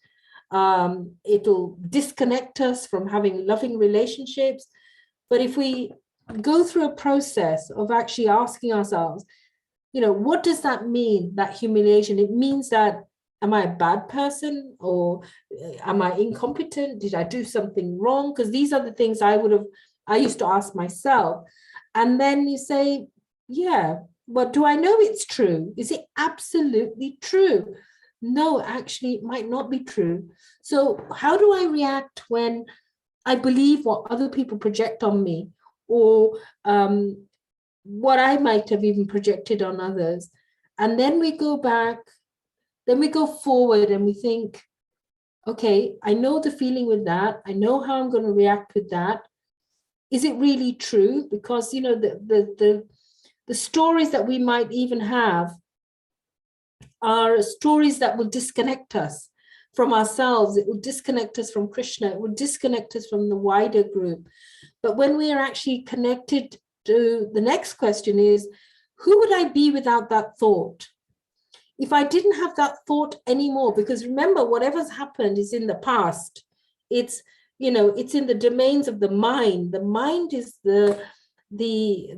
It'll disconnect us from having loving relationships. But if we go through a process of actually asking ourselves, what does that mean, that humiliation? It means that, am I a bad person, or am I incompetent? Did I do something wrong? Because these are the things I used to ask myself. And then you say, yeah, but do I know it's true? Is it absolutely true? No, actually, it might not be true. So how do I react when I believe what other people project on me, or what I might have even projected on others? And then we go back, then we go forward and we think, okay, I know the feeling with that. I know how I'm going to react with that. Is it really true? Because, the stories that we might even have are stories that will disconnect us from ourselves. It will disconnect us from Krishna. It will disconnect us from the wider group. But when we are actually connected to the next question is, who would I be without that thought? If I didn't have that thought anymore, because remember, whatever's happened is in the past. It's, it's in the domains of the mind. The mind is the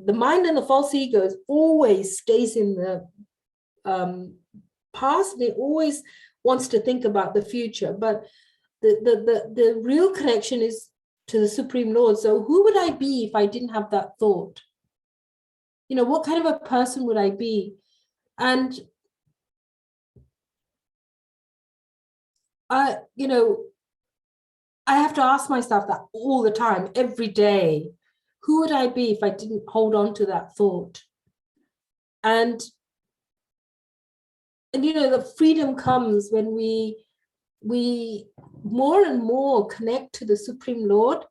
mind, and the false ego always stays in the past. And it always wants to think about the future. But the real connection is to the Supreme Lord. So who would I be if I didn't have that thought? What kind of a person would I be? And you know, I have to ask myself that all the time, every day. Who would I be if I didn't hold on to that thought? And you know, the freedom comes when we more and more connect to the Supreme Lord,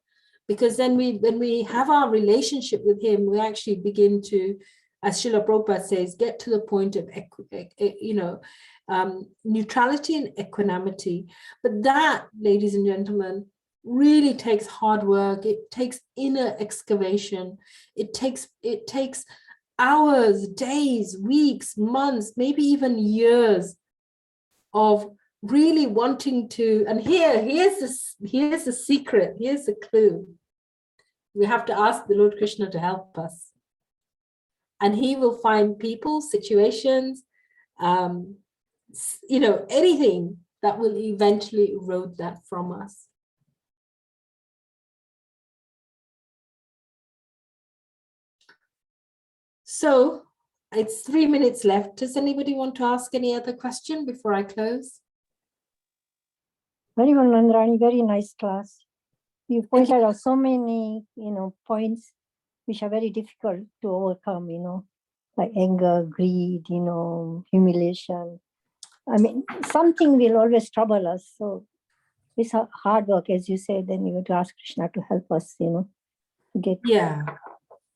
because then when we have our relationship with him, we actually begin to, as Srila Prabhupada says, get to the point of neutrality and equanimity. But that, ladies and gentlemen, really takes hard work. It takes inner excavation. It takes hours, days, weeks, months, maybe even years of really wanting to. And here's the secret, here's the clue. We have to ask the Lord Krishna to help us, and he will find people, situations, you know, anything that will eventually erode that from us. So it's 3 minutes left. Does anybody want to ask any other question before I close? Very well, Nandrani, very nice class. You pointed out so many, you know, points which are very difficult to overcome, you know, like anger, greed, you know, humiliation. I mean, something will always trouble us. So it's hard work, as you say, then you have to ask Krishna to help us, you know, to get.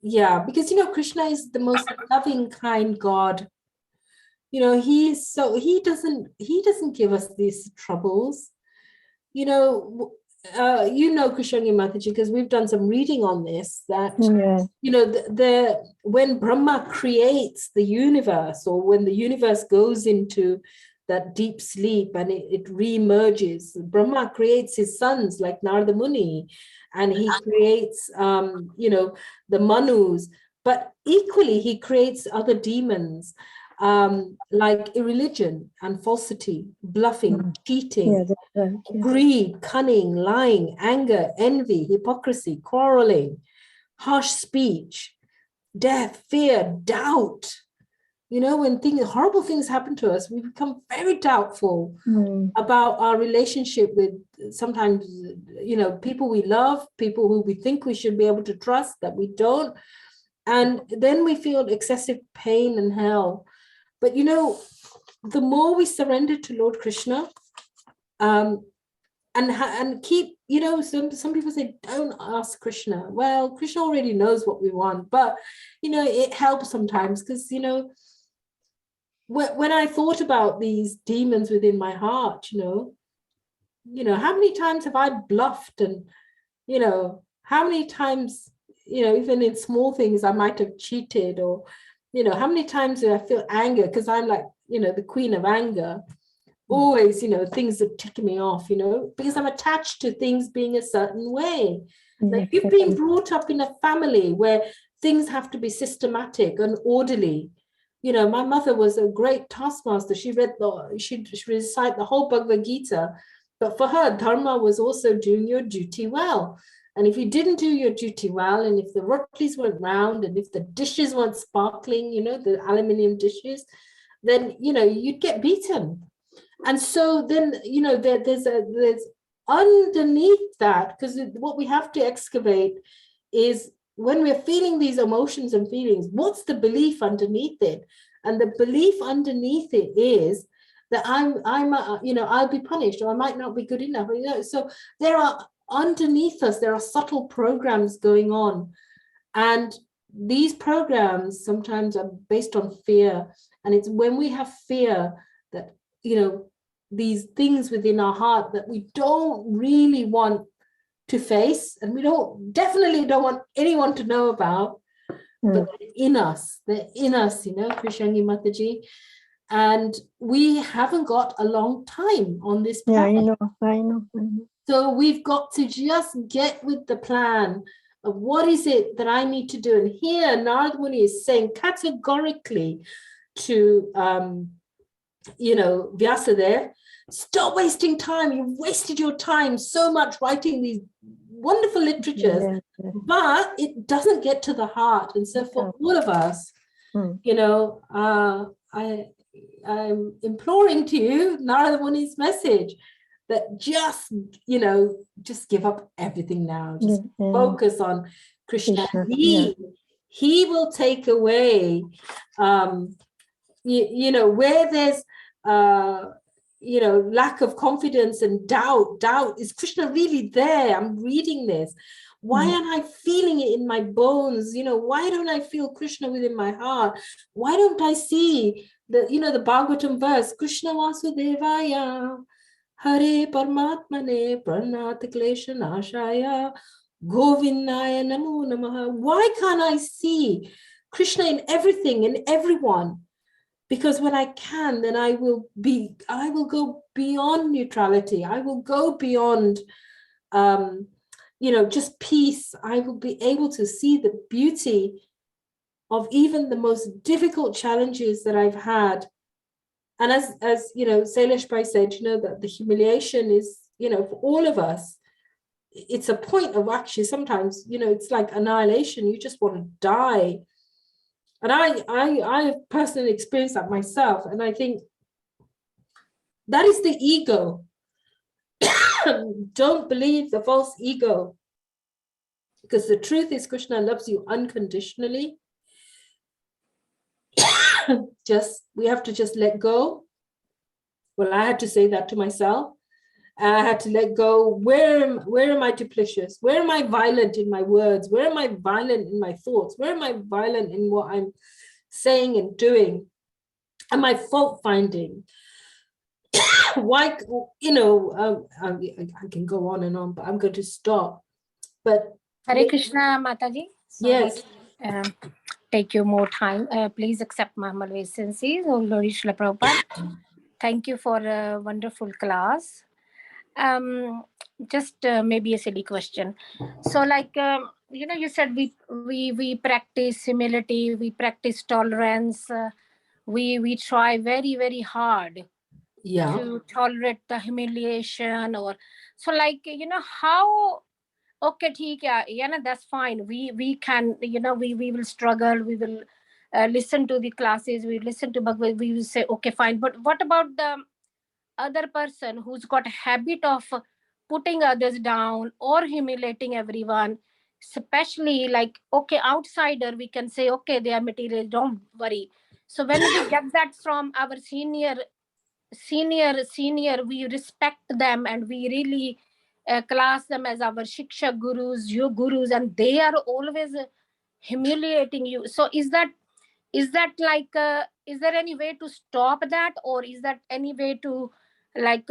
Yeah, because, you know, Krishna is the most loving, kind God. You know, he doesn't give us these troubles. You know, Krishnagi Mataji, because we've done some reading on this, that, you know, when Brahma creates the universe, or when the universe goes into that deep sleep and it re-emerges, Brahma creates his sons like Narada Muni, and he creates, you know, the Manus, but equally he creates other demons, like irreligion and falsity, bluffing, cheating, greed, cunning, lying, anger, envy, hypocrisy, quarreling, harsh speech, death, fear, doubt. You know, when horrible things happen to us, we become very doubtful about our relationship with sometimes, you know, people we love, people who we think we should be able to trust, that we don't. And then we feel excessive pain and hell. But, you know, the more we surrender to Lord Krishna, and keep, you know, some people say, don't ask Krishna. Well, Krishna already knows what we want, but, you know, it helps sometimes, because, you know, when I thought about these demons within my heart, you know, how many times have I bluffed, and, you know, how many times, you know, even in small things, I might have cheated, or, you know, how many times do I feel anger, because I'm like, you know, the queen of anger. Always, you know, things that tick me off, you know, because I'm attached to things being a certain way. Like, you've been brought up in a family where things have to be systematic and orderly. You know, my mother was a great taskmaster. She'd recite the whole Bhagavad Gita, but for her, dharma was also doing your duty well. And if you didn't do your duty well, and if the rotis weren't round, and if the dishes weren't sparkling, you know, the aluminium dishes, then, you know, you'd get beaten. And so then, you know, there's underneath that, because what we have to excavate is, when we're feeling these emotions and feelings, what's the belief underneath it? And the belief underneath it is that you know, I'll be punished, or I might not be good enough. You know, so there are underneath us, there are subtle programs going on, and these programs sometimes are based on fear. And it's when we have fear that, you know, these things within our heart that we don't really want to face, and we definitely don't want anyone to know about, but they're in us, you know, Krishnagi Mataji, and we haven't got a long time on this planet. I know. So we've got to just get with the plan of what is it that I need to do. And here Narada Muni is saying categorically to you know, Vyasadeva, stop wasting time. You've wasted your time so much writing these wonderful literatures, but it doesn't get to the heart. And so for all of us, you know, I'm imploring to you Narada Muni's message, that just, you know, just give up everything now. Just Yeah. focus on Krishna. Krishna, He will take away, you know, where there's, you know, lack of confidence and doubt. Is Krishna really there? I'm reading this. Why aren't I feeling it in my bones? You know, why don't I feel Krishna within my heart? Why don't I see the, you know, the Bhagavatam verse, Krishna Vasudevaya, Hare Paramatmane, Pranat Klesha Nashaya, Govindaya Namo Namaha. Why can't I see Krishna in everything, in everyone? Because when I can, then I will go beyond neutrality. I will go beyond, you know, just peace. I will be able to see the beauty of even the most difficult challenges that I've had. And as you know, Sailesh Bhai said, you know, that the humiliation is, you know, for all of us, it's a point of actually sometimes, you know, it's like annihilation. You just want to die. And I have personally experienced that myself. And I think that is the ego. Don't believe the false ego. Because the truth is Krishna loves you unconditionally. We have to just let go. Well, I had to say that to myself. I had to let go. Where am I duplicitous? Where am I violent in my words? Where am I violent in my thoughts? Where am I violent in what I'm saying and doing? Am I fault finding? Why, you know, I can go on and on, but I'm going to stop. But Hare Krishna, Mataji. Sorry yes, to, take you more time. Please accept my humble obeisances. Oh, Lord Srila Prabhupada. Thank you for a wonderful class. Just maybe a silly question. So, like, you know, you said we practice humility, we practice tolerance. We try very, very hard yeah. to tolerate the humiliation, or so, like, you know, how. Okay, theek hai, yeah, that's fine. We can, you know, we will struggle. We will listen to the classes. We listen to Bhagavad. We will say, okay, fine. But what about the other person who's got a habit of putting others down or humiliating everyone? Especially like, okay, outsider, we can say, okay, they are material. Don't worry. So when we get that from our senior, we respect them and we really class them as our shiksha gurus, your gurus, and they are always humiliating you. So is that like is there any way to stop that, or is that any way to like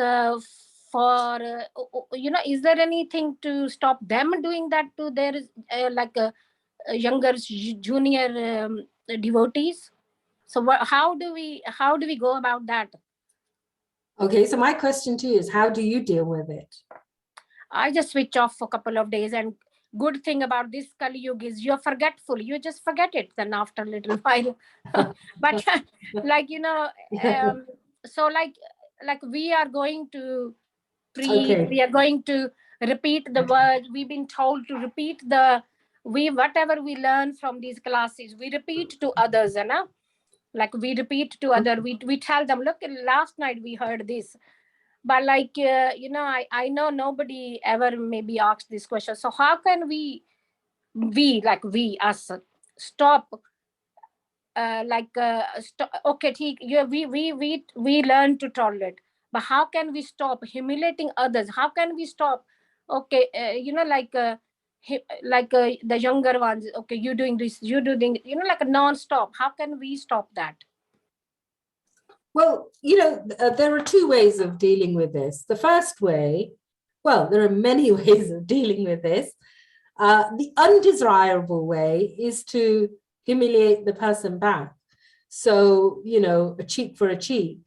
for you know, is there anything to stop them doing that to their like younger junior devotees? So how do we go about that? Okay, so my question to you is, how do you deal with it? I just switch off for a couple of days, and good thing about this Kali Yuga is you're forgetful. You just forget it then after a little while. But like, you know, so like we are going to preach, Okay. we are going to repeat the words. We've been told to repeat whatever we learn from these classes, we repeat to others, you know? Like we repeat to other, we tell them, look, last night we heard this. But like, you know, I know nobody ever maybe asked this question. So how can we us stop okay, we learn to tolerate, but how can we stop humiliating others? How can we stop, okay, you know, like the younger ones, okay, you doing this, you doing, you know, like a non-stop. How can we stop that? Well, you know, there are two ways of dealing with this. The first way, well, there are many ways of dealing with this. The undesirable way is to humiliate the person back. So, you know, a cheek for a cheek.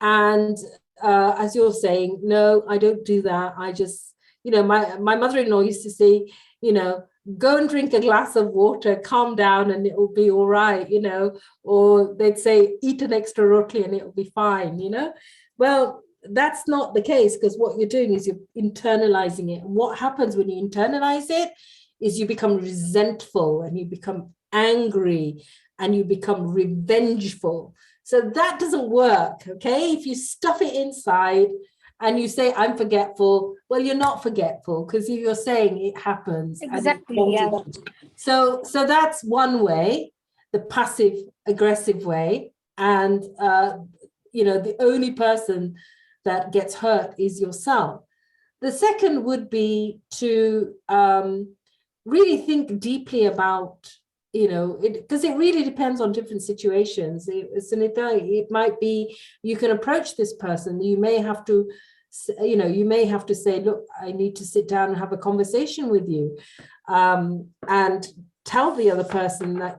And as you're saying, no, I don't do that. I just, you know, my mother-in-law used to say, you know, go and drink a glass of water, calm down, and it will be all right, you know, or they'd say, eat an extra roti and it will be fine, you know. Well, that's not the case, because what you're doing is you're internalizing it. And what happens when you internalize it is you become resentful and you become angry and you become revengeful. So that doesn't work, okay? If you stuff it inside and you say, I'm forgetful, well, you're not forgetful, because you're saying it happens. and it Exactly, won't yeah. happen. So that's one way, the passive aggressive way. And, the only person that gets hurt is yourself. The second would be to really think deeply about, because it really depends on different situations. It might be, you can approach this person, you may have to say, look, I need to sit down and have a conversation with you, and tell the other person that,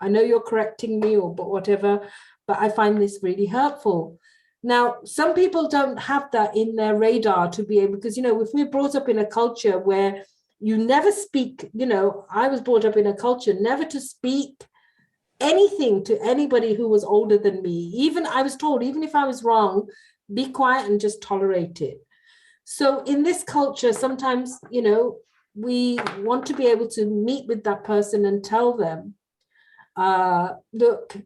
I know you're correcting me but whatever, but I find this really hurtful. Now, some people don't have that in their radar to be able, because, if we're brought up in a culture where you never speak, I was brought up in a culture never to speak anything to anybody who was older than me. Even I was told, even if I was wrong, be quiet and just tolerate it. So in this culture, sometimes, we want to be able to meet with that person and tell them, look,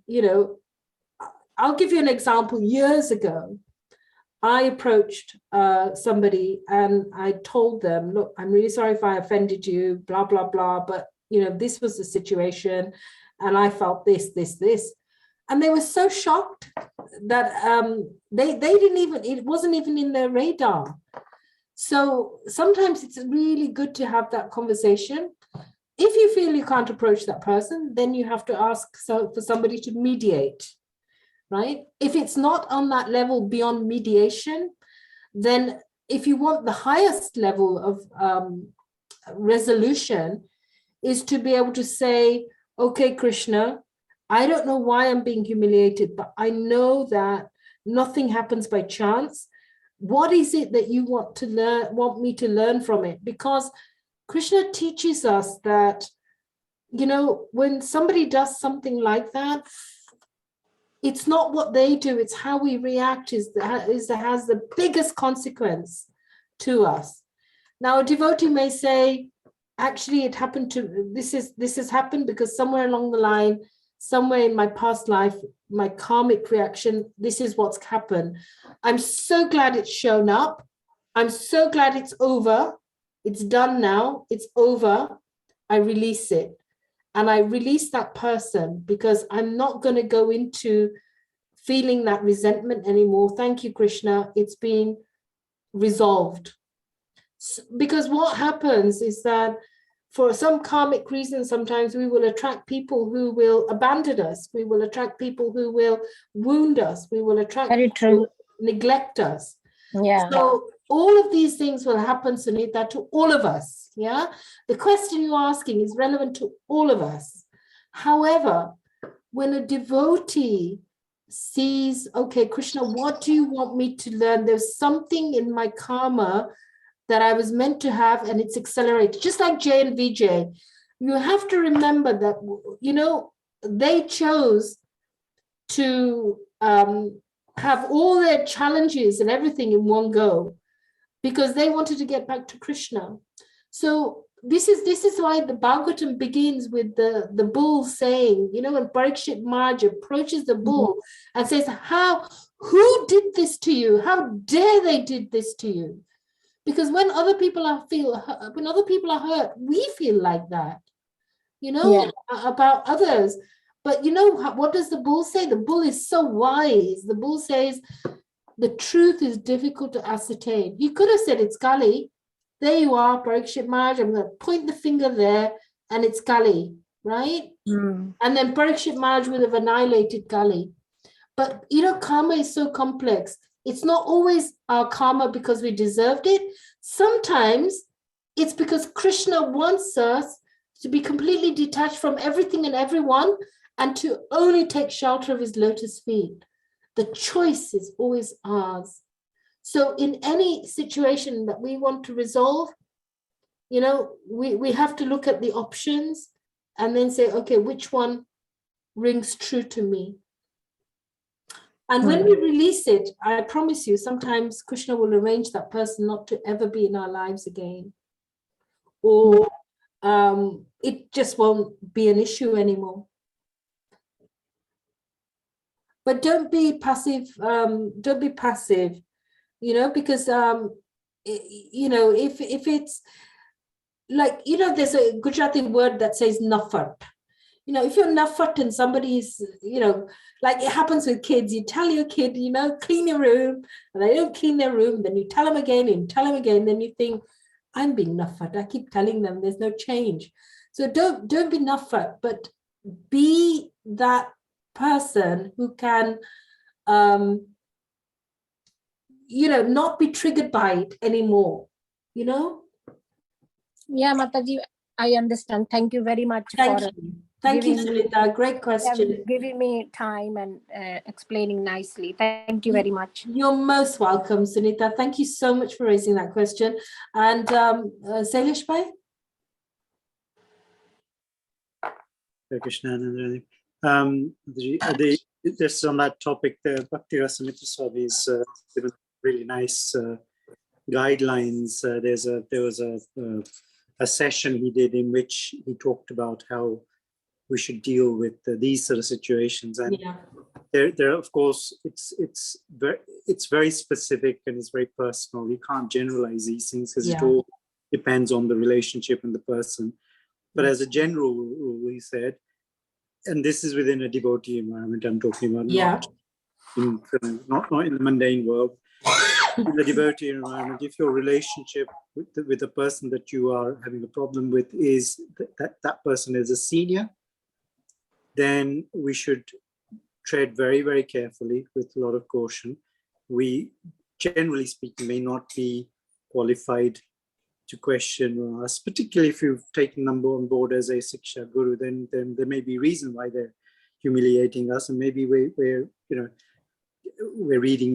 I'll give you an example. Years ago, I approached somebody and I told them, look, I'm really sorry if I offended you, blah, blah, blah. But, this was the situation and I felt this. And they were so shocked that they didn't even, it wasn't even in their radar. So sometimes it's really good to have that conversation. If you feel you can't approach that person, then you have to ask for somebody to mediate, right? If it's not on that level beyond mediation, then if you want the highest level of resolution, is to be able to say, okay, Krishna, I don't know why I'm being humiliated, but I know that nothing happens by chance. What is it that you want me to learn from it? Because Krishna teaches us that, when somebody does something like that, it's not what they do, it's how we react that has the biggest consequence to us. Now, a devotee may say, actually, it happened to, this has happened because somewhere along the line, somewhere in my past life, my karmic reaction, this is what's happened. I'm so glad it's shown up. I'm so glad it's over. It's done now. It's over. I release it. And I release that person because I'm not going to go into feeling that resentment anymore. Thank you, Krishna. It's been resolved. Because what happens is that for some karmic reasons, sometimes we will attract people who will abandon us. We will attract people who will wound us. We will attract Very people true. who neglect us. Yeah. So all of these things will happen, Sunita, to all of us. Yeah. The question you're asking is relevant to all of us. However, when a devotee sees, okay, Krishna, what do you want me to learn? There's something in my karma that I was meant to have, and it's accelerated. Just like Jay and Vijay, you have to remember that, they chose to have all their challenges and everything in one go because they wanted to get back to Krishna. So this is why the Bhagavatam begins with the bull saying, when Parikshit Maharaj approaches the bull and says, who did this to you? How dare they did this to you? Because when other people are hurt, we feel like that, about others. But what does the bull say? The bull is so wise. The bull says, the truth is difficult to ascertain. He could have said, it's Kali. There you are, Parikshit Maharaj. I'm going to point the finger there, and it's Kali, right? And then Parikshit Maharaj would have annihilated Kali. But, karma is so complex. It's not always our karma because we deserved it. Sometimes it's because Krishna wants us to be completely detached from everything and everyone and to only take shelter of his lotus feet. The choice is always ours. So in any situation that we want to resolve, we have to look at the options and then say, okay, which one rings true to me? And when we release it, I promise you, sometimes Krishna will arrange that person not to ever be in our lives again. Or it just won't be an issue anymore. But don't be passive. Don't be passive. because if it's like, there's a Gujarati word that says nafat. If you're nafat and somebody's, like it happens with kids, you tell your kid, clean your room, and they don't clean their room, then you tell them again and tell them again, then you think, I'm being nafat. I keep telling them there's no change. So don't be nafat, but be that person who can, not be triggered by it anymore, Yeah, Mataji, I understand. Thank you very much Thank for you. Thank you, giving me- Sunita. Great question. giving me time and explaining nicely. Thank you very much. You're most welcome, Sunita. Thank you so much for raising that question. And Salish Bhai? Hare Krishna, Nandrani. Just on that topic, the Bhakti Rasamitra Swami is given really nice guidelines. There was a session he did in which he talked about how we should deal with these sort of situations, and there of course it's very specific and it's very personal. You can't generalize these things because it all depends on the relationship and the person. But as a general rule, he said, and this is within a devotee environment I'm talking about, not in the mundane world. In the devotee environment, if your relationship with the person that you are having a problem with is that person is a senior, then we should tread very, very carefully with a lot of caution. We, generally speaking, may not be qualified to question us, particularly if you've taken them on board as a Siksha Guru, then there may be reason why they're humiliating us, and maybe we're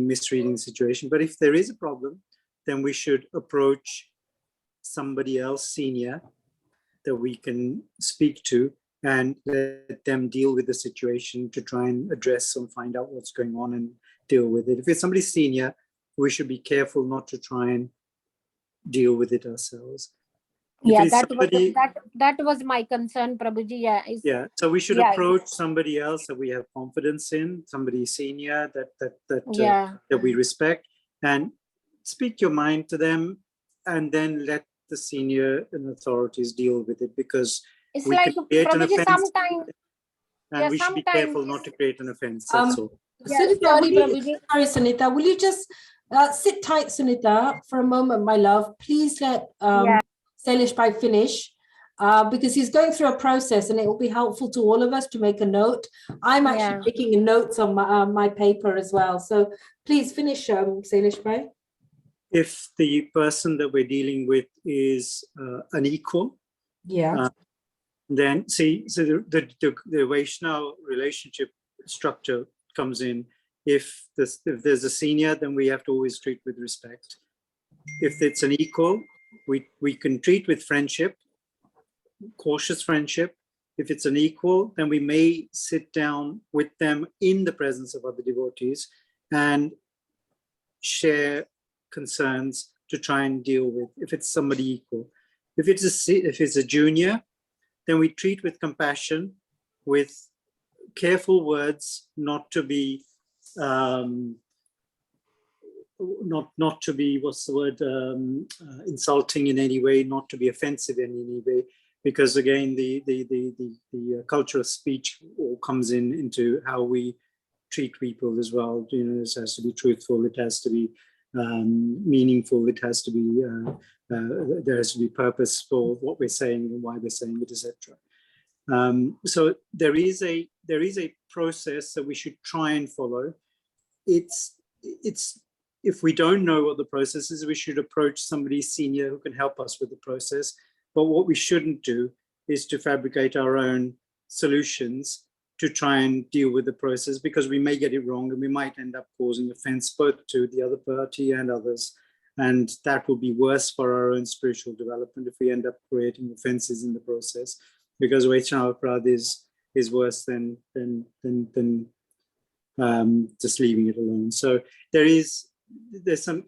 misreading the situation. But if there is a problem, then we should approach somebody else senior that we can speak to and let them deal with the situation to try and address and find out what's going on and deal with it. If it's somebody senior, we should be careful not to try and deal with it ourselves. That was my concern, Prabhuji. So we should approach somebody else that we have confidence in, somebody senior that we respect, and speak your mind to them, and then let the senior and authorities deal with it, because it's we like can create an Prabhuji, offense, sometimes, and we should be careful not to create an offense. That's all. Sorry, Sunita, will you just sit tight, Sunita, for a moment, my love? Please let Salish Bhai finish, because he's going through a process, and it will be helpful to all of us to make a note. I'm actually taking notes on my paper as well. So please finish, Salish Bhai. If the person that we're dealing with is an equal, then so the Vaishnava relationship structure comes in. If there's a senior, then we have to always treat with respect. If it's an equal, we can treat with friendship, cautious friendship. If it's an equal, then we may sit down with them in the presence of other devotees and share concerns to try and deal with, if it's somebody equal. If it's a junior, then we treat with compassion, with careful words, not to be insulting in any way, not to be offensive in any way, because again the culture of speech all comes into how we treat people as well. It has to be truthful, it has to be meaningful, it has to be there has to be purpose for what we're saying and why we're saying it, etc. So there is a process that we should try and follow. It's if we don't know what the process is, we should approach somebody senior who can help us with the process. But what we shouldn't do is to fabricate our own solutions to try and deal with the process, because we may get it wrong and we might end up causing offense both to the other party and others. And that will be worse for our own spiritual development if we end up creating offenses in the process, because Vaishnava Aparadha is worse than just leaving it alone. So there's some,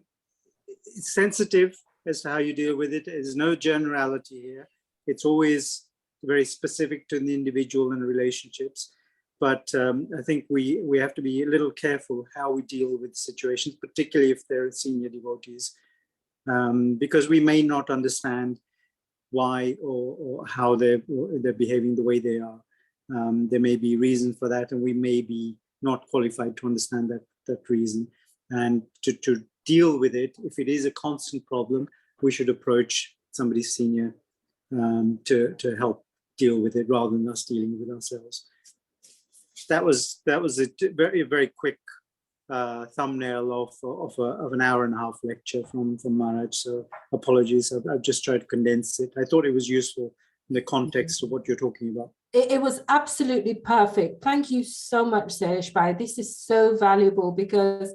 it's sensitive as to how you deal with it. There's no generality here. It's always very specific to the individual and relationships. but I think we have to be a little careful how we deal with situations, particularly if they're senior devotees, because we may not understand why or how they're behaving the way they are. There may be reason for that, and we may be not qualified to understand that reason. And to deal with it, if it is a constant problem, we should approach somebody senior to help deal with it rather than us dealing with ourselves. That was a very quick thumbnail of an hour and a half lecture from Maharaj. So apologies, I've just tried to condense it. I thought it was useful in the context of what you're talking about. It was absolutely perfect. Thank you so much, Salish Bhai. This is so valuable because,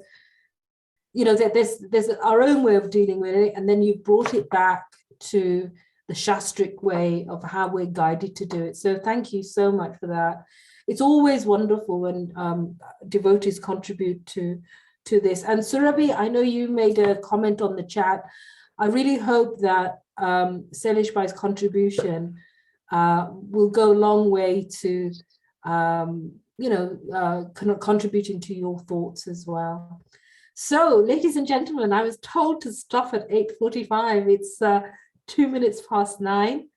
you know, there's our own way of dealing with it, and then you brought it back to the Shastric way of how we're guided to do it. So thank you so much for that. It's always wonderful when devotees contribute to this. And Surabhi, I know you made a comment on the chat. I really hope that Salish Bhai's contribution will go a long way to, contributing to your thoughts as well. So, ladies and gentlemen, I was told to stop at 8:45. It's 2 minutes past 9.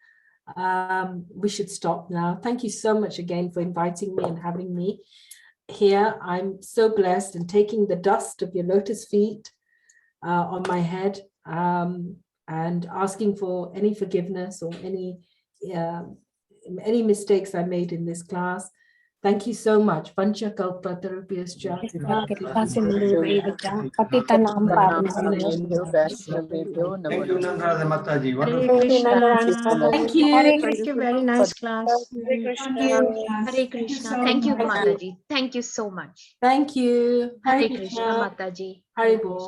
We should stop now. Thank you so much again for inviting me and having me here. I'm so blessed and taking the dust of your lotus feet on my head and asking for any forgiveness or any mistakes I made in this class. Thank you so much. Pancha kalpa tarupyascha. Thank you, Nandrani Mataji. Hare Wonderful. Krishna. Thank you. Thank you. Very nice class. Hare Krishna. Thank you, Mataji. Thank you so much. Thank you. Hare Krishna, Mataji. Haribol.